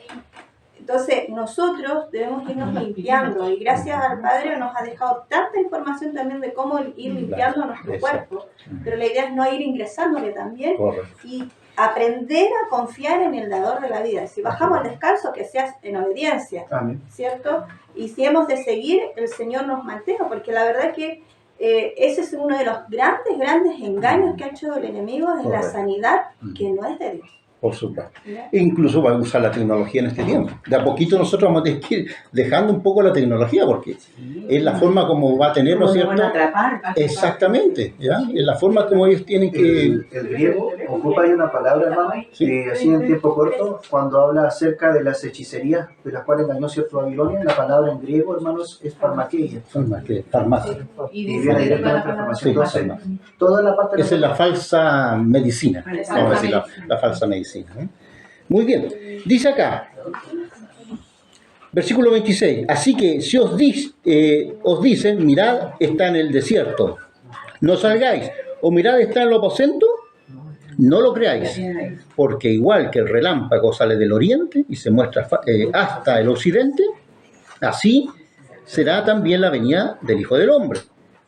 Entonces, nosotros debemos irnos limpiando, y gracias al Padre nos ha dejado tanta información también de cómo ir limpiando nuestro cuerpo, pero la idea es no ir ingresándole también. Y aprender a confiar en el dador de la vida. Si bajamos al descanso, que seas en obediencia, ¿cierto? Y si hemos de seguir, el Señor nos mantenga, porque la verdad que ese es uno de los grandes engaños que ha hecho el enemigo, es la sanidad que no es de Dios. Por supuesto. E incluso va a usar la tecnología en este tiempo. De a poquito nosotros vamos a tener que ir dejando un poco la tecnología, porque es la forma como va a tener, ¿no es cierto? Exactamente, ¿ya? Es la forma como ellos tienen que... El griego ocupa ahí una palabra, hermano, así en tiempo corto, cuando habla acerca de las hechicerías de las cuales engañó cierto Babilonia, la palabra en griego, hermanos, es farmakeia. Farmacia. Y viene directamente de la farmacia. Entonces, toda la parte... Esa es la falsa medicina, vamos a decir, la falsa medicina. Muy bien, dice acá, versículo 26, así que si os dicen, mirad, está en el desierto, no salgáis, o mirad, está en el aposento, no lo creáis, porque igual que el relámpago sale del oriente y se muestra hasta el occidente, así será también la venida del Hijo del Hombre.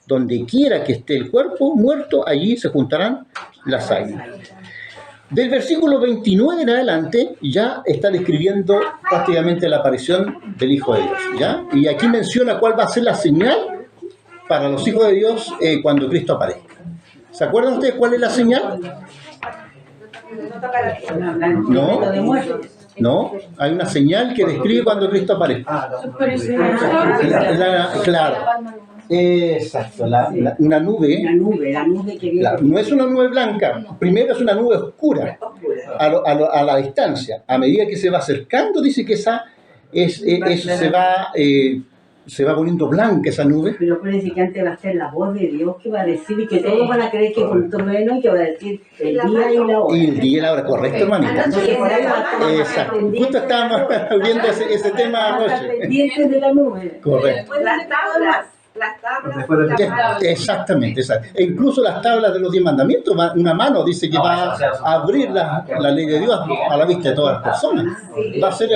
Donde quiera que esté el cuerpo muerto, allí se juntarán las águilas. Del versículo 29 en adelante ya está describiendo prácticamente la aparición del Hijo de Dios, ¿ya? Y aquí menciona cuál va a ser la señal para los hijos de Dios cuando Cristo aparezca. ¿Se acuerdan ustedes cuál es la señal? No, hay una señal que describe cuando Cristo aparezca. Claro. Exacto, una nube. La nube que viene. No es una nube blanca, primero es una nube oscura a la distancia. A medida que se va acercando, dice que esa se va se va poniendo blanca esa nube. Pero acuérdense que antes va a ser la voz de Dios que va a decir y que todos van a creer que es un trueno y que va a decir el día y la hora. Y el día y la hora, correcto, hermanita. Entonces, por ahí Exacto. Justo estábamos viendo ese tema anoche. pendientes de la nube. Correcto. Las tablas. Exactamente, exacto. E incluso las tablas de los 10 mandamientos, una mano dice que va a abrir la ley de Dios a la vista de todas las personas. Va a ser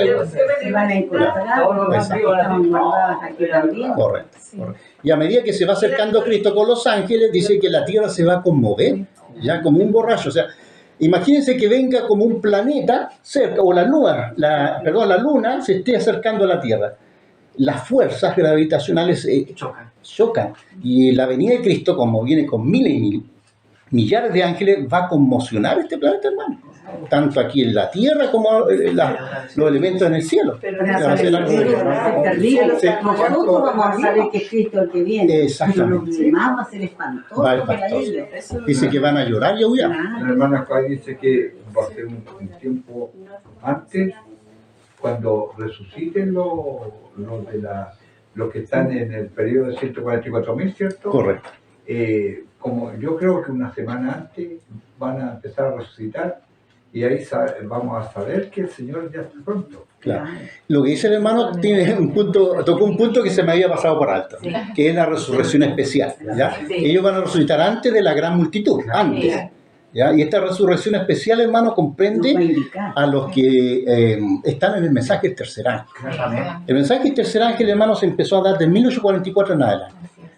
Se van a encontrar todos los que están guardados aquí también. Correcto. Y a medida que se va acercando Cristo con los ángeles, dice que la tierra se va a conmover, ya como un borracho. O sea, imagínense que venga como un planeta cerca, o la luna se esté acercando a la tierra. Las fuerzas gravitacionales chocan. Y la venida de Cristo, como viene con miles y millares de ángeles, va a conmocionar este planeta, hermano. Tanto aquí en la tierra como los elementos en el cielo. Pero va a ser terrible. Nosotros vamos a saber que es Cristo el que viene. Exactamente. Pero los demás va a ser espantoso para ellos. Dice que van a llorar y aullar. La hermana Juan dice que va a ser un tiempo antes, cuando resuciten los que están en el periodo de 144.000, ¿cierto? Correcto. Como yo creo que una semana antes van a empezar a resucitar y ahí vamos a saber que el Señor ya está pronto. Claro. Lo que dice el hermano tocó un punto que se me había pasado por alto, que es la resurrección especial. ¿Ya? Ellos van a resucitar antes de la gran multitud, antes. ¿Ya? Y esta resurrección especial, hermano, comprende a los que están en el mensaje del tercer ángel. El mensaje del tercer ángel, hermano, se empezó a dar de 1844 en adelante.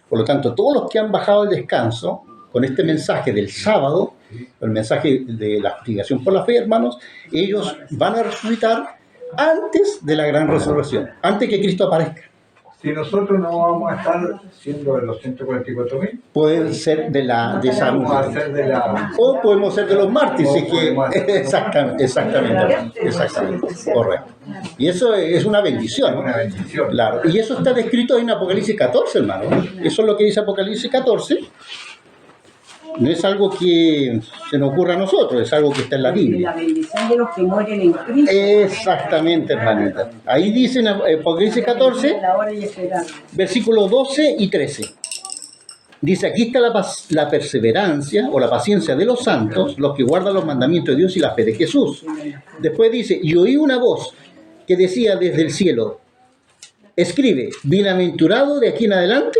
Por lo tanto, todos los que han bajado el descanso con este mensaje del sábado, el mensaje de la justificación por la fe, hermanos, ellos van a resucitar antes de la gran resurrección, antes que Cristo aparezca. Si nosotros no vamos a estar siendo de los 144.000, pueden ser de esa o podemos ser de los mártires, exactamente, correcto. Y eso es una bendición, ¿no? Claro. Y eso está descrito en Apocalipsis 14, hermano. Eso es lo que dice Apocalipsis 14. No es algo que se nos ocurra a nosotros, es algo que está en la Biblia. La bendición de los que mueren en Cristo. Exactamente, hermanita. Ahí dice en Apocalipsis 14, versículos 12 y 13. Dice, aquí está la perseverancia o la paciencia de los santos, los que guardan los mandamientos de Dios y la fe de Jesús. Después dice, y oí una voz que decía desde el cielo, escribe, bienaventurado de aquí en adelante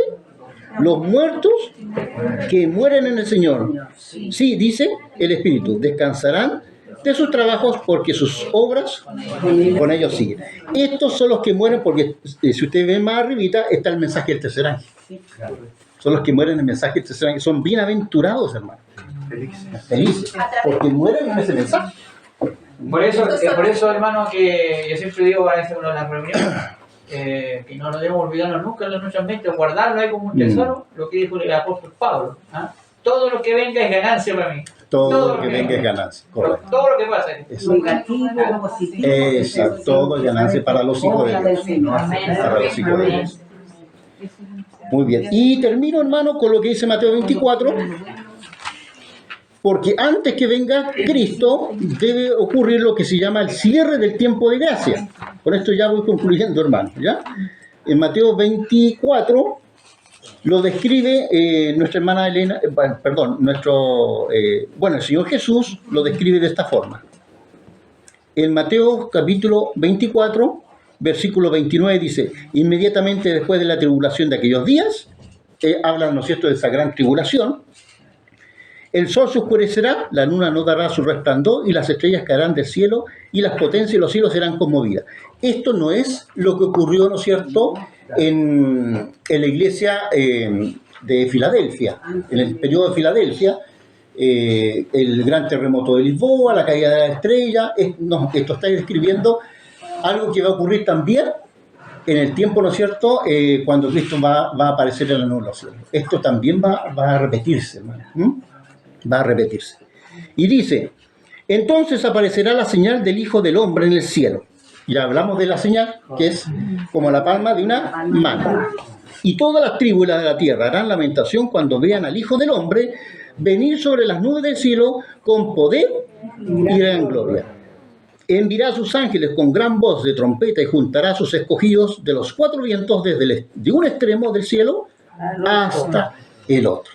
los muertos que mueren en el Señor. Sí, dice el Espíritu, descansarán de sus trabajos porque sus obras con ellos siguen. Estos son los que mueren porque, si ustedes ven más arribita, está el mensaje del tercer ángel. Son los que mueren en el mensaje del tercer ángel. Son bienaventurados, hermano. Felices. Porque mueren en ese mensaje. Por eso, hermano, que yo siempre digo a veces en las reuniones, que no nos debemos olvidarnos nunca de nuestras mentes, guardarlo ahí como un tesoro, lo que dijo el apóstol Pablo. Todo lo que venga es ganancia para mí. Todo lo que venga es ganancia, correcto. Todo lo que pasa. Negativo, positivo. Exacto, todo es ganancia para los hijos de Dios. Para los hijos de Dios. Muy bien. Y termino, hermano, con lo que dice Mateo 24. Porque antes que venga Cristo, debe ocurrir lo que se llama el cierre del tiempo de gracia. Con esto ya voy concluyendo, hermano. ¿Ya? En Mateo 24 lo describe nuestra hermana Elena, el Señor Jesús lo describe de esta forma. En Mateo capítulo 24, versículo 29 dice, inmediatamente después de la tribulación de aquellos días, hablan, ¿no es cierto?, de esa gran tribulación, el sol se oscurecerá, la luna no dará su resplandor y las estrellas caerán del cielo y las potencias de los cielos serán conmovidas. Esto no es lo que ocurrió, ¿no es cierto?, en la iglesia de Filadelfia, en el periodo de Filadelfia, el gran terremoto de Lisboa, la caída de la estrella. Esto está describiendo algo que va a ocurrir también en el tiempo, ¿no es cierto?, cuando Cristo va a aparecer en la nueva nación. Esto también va a repetirse, hermano. Va a repetirse. Y dice, entonces aparecerá la señal del Hijo del Hombre en el cielo. Ya hablamos de la señal, que es como la palma de una mano. Y todas las tribus de la tierra harán lamentación cuando vean al Hijo del Hombre venir sobre las nubes del cielo con poder y gran gloria. enviará a sus ángeles con gran voz de trompeta y juntará a sus escogidos de los 4 vientos desde de un extremo del cielo hasta el otro.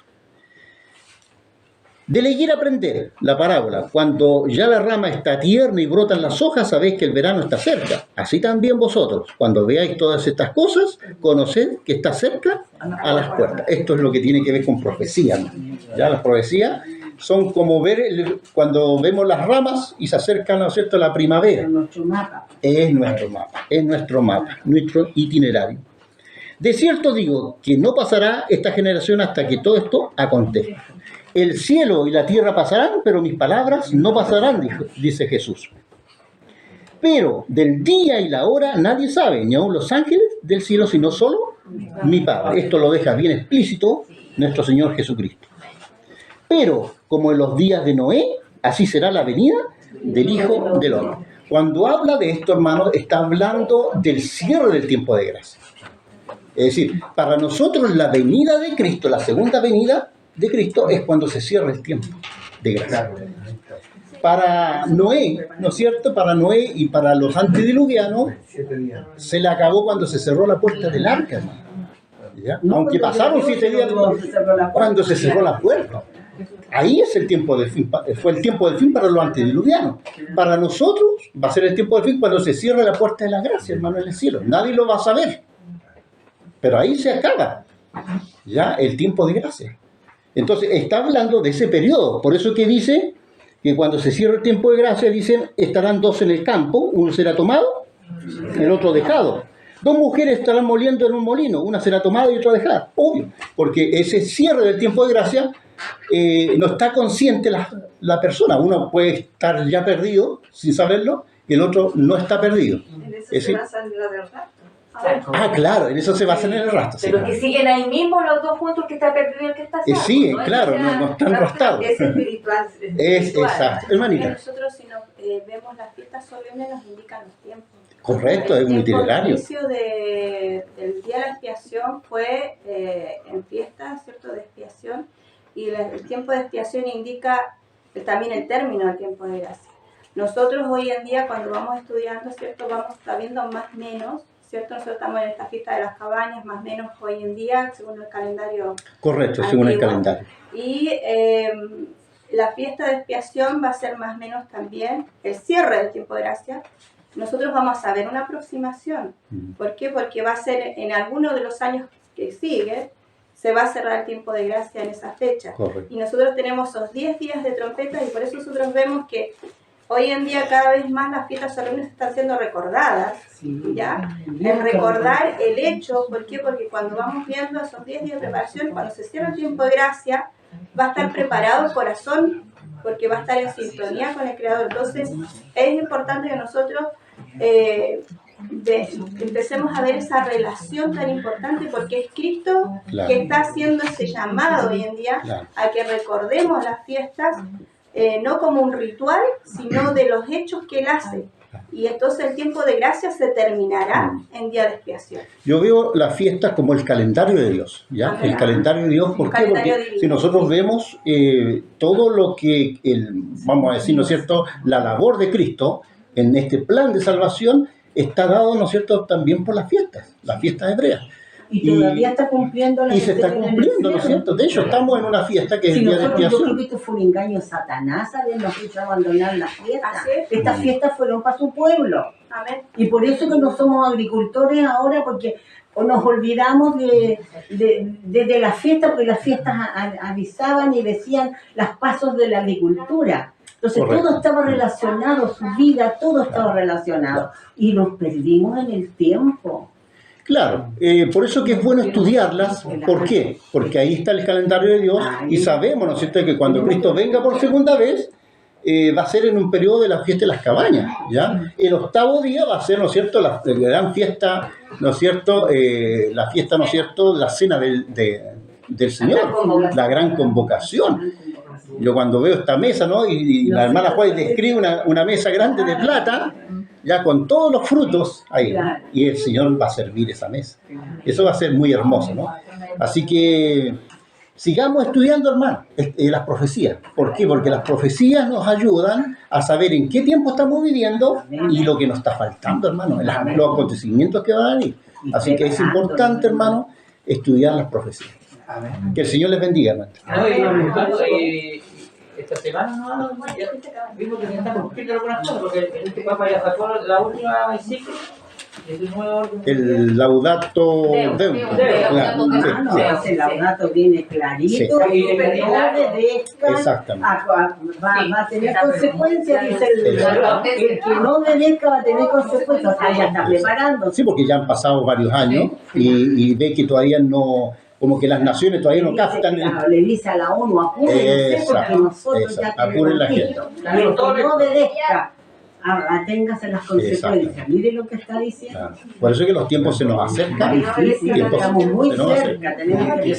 De leer aprender la parábola, cuando ya la rama está tierna y brotan las hojas, sabéis que el verano está cerca. Así también vosotros, cuando veáis todas estas cosas, conoced que está cerca a las puertas. Esto es lo que tiene que ver con profecía, ¿no? Ya las profecías son como ver cuando vemos las ramas y se acercan, ¿no es cierto?, la primavera. Es nuestro mapa, nuestro itinerario. De cierto digo que no pasará esta generación hasta que todo esto acontezca. El cielo y la tierra pasarán, pero mis palabras no pasarán, dice Jesús. Pero del día y la hora nadie sabe, ni aun los ángeles del cielo, sino solo mi Padre. Esto lo deja bien explícito nuestro Señor Jesucristo. Pero, como en los días de Noé, así será la venida del Hijo del Hombre. Cuando habla de esto, hermanos, está hablando del cierre del tiempo de gracia. Es decir, para nosotros la venida de Cristo, la segunda venida de Cristo, es cuando se cierra el tiempo de gracia. Para Noé, ¿no es cierto? Para Noé y para los antediluvianos, se le acabó cuando se cerró la puerta del arca, hermano. ¿Ya? Aunque pasaron 7 días cuando se cerró la puerta. Ahí es el tiempo del fin, fue el tiempo del fin para los antediluvianos. Para nosotros va a ser el tiempo del fin cuando se cierre la puerta de la gracia, hermano, en el cielo. Nadie lo va a saber. Pero ahí se acaba ya el tiempo de gracia. Entonces está hablando de ese periodo. Por eso que dice que cuando se cierre el tiempo de gracia, dicen, estarán 2 en el campo, uno será tomado, el otro dejado. 2 mujeres estarán moliendo en un molino, una será tomada y otra dejada. Obvio, porque ese cierre del tiempo de gracia no está consciente la persona. Uno puede estar ya perdido sin saberlo y el otro no está perdido. En eso se basa en la del rapto. Claro, en eso se basa en el rastro. Pero que siguen ahí mismo los dos juntos, que está perdido y el que está salvo. Sí, claro, no están rastrados. Es espiritual. Exacto. Hermanita. Nosotros, si vemos las fiestas solemnes, nos indican los tiempos. Correcto, es un itinerario. El inicio del día de la expiación fue en fiesta, ¿cierto?, de expiación, y el tiempo de expiación indica también el término del tiempo de gracia. Nosotros hoy en día, cuando vamos estudiando, ¿cierto?, vamos sabiendo más o menos, ¿cierto? Nosotros estamos en esta fiesta de las cabañas, más o menos hoy en día, según el calendario. Correcto, según el calendario. Y la fiesta de expiación va a ser más o menos también el cierre del tiempo de gracia. Nosotros vamos a ver una aproximación. ¿Por qué? Porque va a ser en alguno de los años que siguen, se va a cerrar el tiempo de gracia en esa fecha. Correcto. Y nosotros tenemos esos 10 días de trompeta y por eso nosotros vemos que hoy en día cada vez más las fiestas solemnes están siendo recordadas, ¿ya? El recordar el hecho, ¿por qué? Porque cuando vamos viendo esos 10 días de preparación, cuando se cierra el tiempo de gracia, va a estar preparado el corazón, porque va a estar en sintonía con el Creador. Entonces, es importante que nosotros empecemos a ver esa relación tan importante, porque es Cristo que está haciendo ese llamado hoy en día a que recordemos las fiestas, no como un ritual, sino de los hechos que Él hace. Y entonces el tiempo de gracia se terminará en día de expiación. Yo veo las fiestas como el calendario de Dios, ¿ya? Ajá. El calendario de Dios, ¿por qué? Porque si nosotros vemos todo lo que, vamos a decir, ¿no es cierto?, la labor de Cristo en este plan de salvación está dado, ¿no es cierto?, también por las fiestas hebreas. Y todavía está cumpliendo la y se está cumpliendo, ¿no es cierto? De hecho, estamos en una fiesta que es el día de Yo expiación. creo que esto fue un engaño de Satanás, habernos hecho abandonar la fiesta. Estas fiestas fueron para su pueblo. Amén. Y por eso que no somos agricultores ahora, porque nos olvidamos de las fiestas, porque las fiestas avisaban y decían los pasos de la agricultura. Entonces todo estaba relacionado, su vida, todo estaba relacionado. Y nos perdimos en el tiempo. Claro, por eso que es bueno estudiarlas. ¿Por qué? Porque ahí está el calendario de Dios y sabemos, ¿no es cierto?, que cuando Cristo venga por segunda vez, va a ser en un periodo de la fiesta de las cabañas, ¿ya? El 8º día va a ser, ¿no es cierto?, la gran fiesta, ¿no es cierto?, la fiesta, ¿no es cierto?, la cena del Señor, la gran convocación. Yo cuando veo esta mesa, ¿no?, y la hermana Juárez describe una mesa grande de plata, ya con todos los frutos ahí, ¿no? Y el Señor va a servir esa mesa. Eso va a ser muy hermoso, ¿no? Así que sigamos estudiando, hermano, las profecías. ¿Por qué? Porque las profecías nos ayudan a saber en qué tiempo estamos viviendo y lo que nos está faltando, hermano, los acontecimientos que van a venir. Así que es importante, hermano, estudiar las profecías. Que el Señor les bendiga, hermano. Esta semana ya vimos que se están cumpliendo algunas cosas, porque el Papa ya sacó la última encíclica. El Laudato Deum. El Laudato viene clarito y no obedezca va a tener consecuencias, dice el que no obedezca va a tener consecuencias, o sea, ya está preparando. Sí, porque ya han pasado varios años y ve que todavía no, como que las naciones todavía no captan. Le dice a la ONU, apúrense porque nosotros ya tenemos la gente. Y el que no obedezca, aténgase las consecuencias. Mire lo que está diciendo. Claro. Por eso es que los tiempos se nos acercan. Estamos muy cerca, tenemos que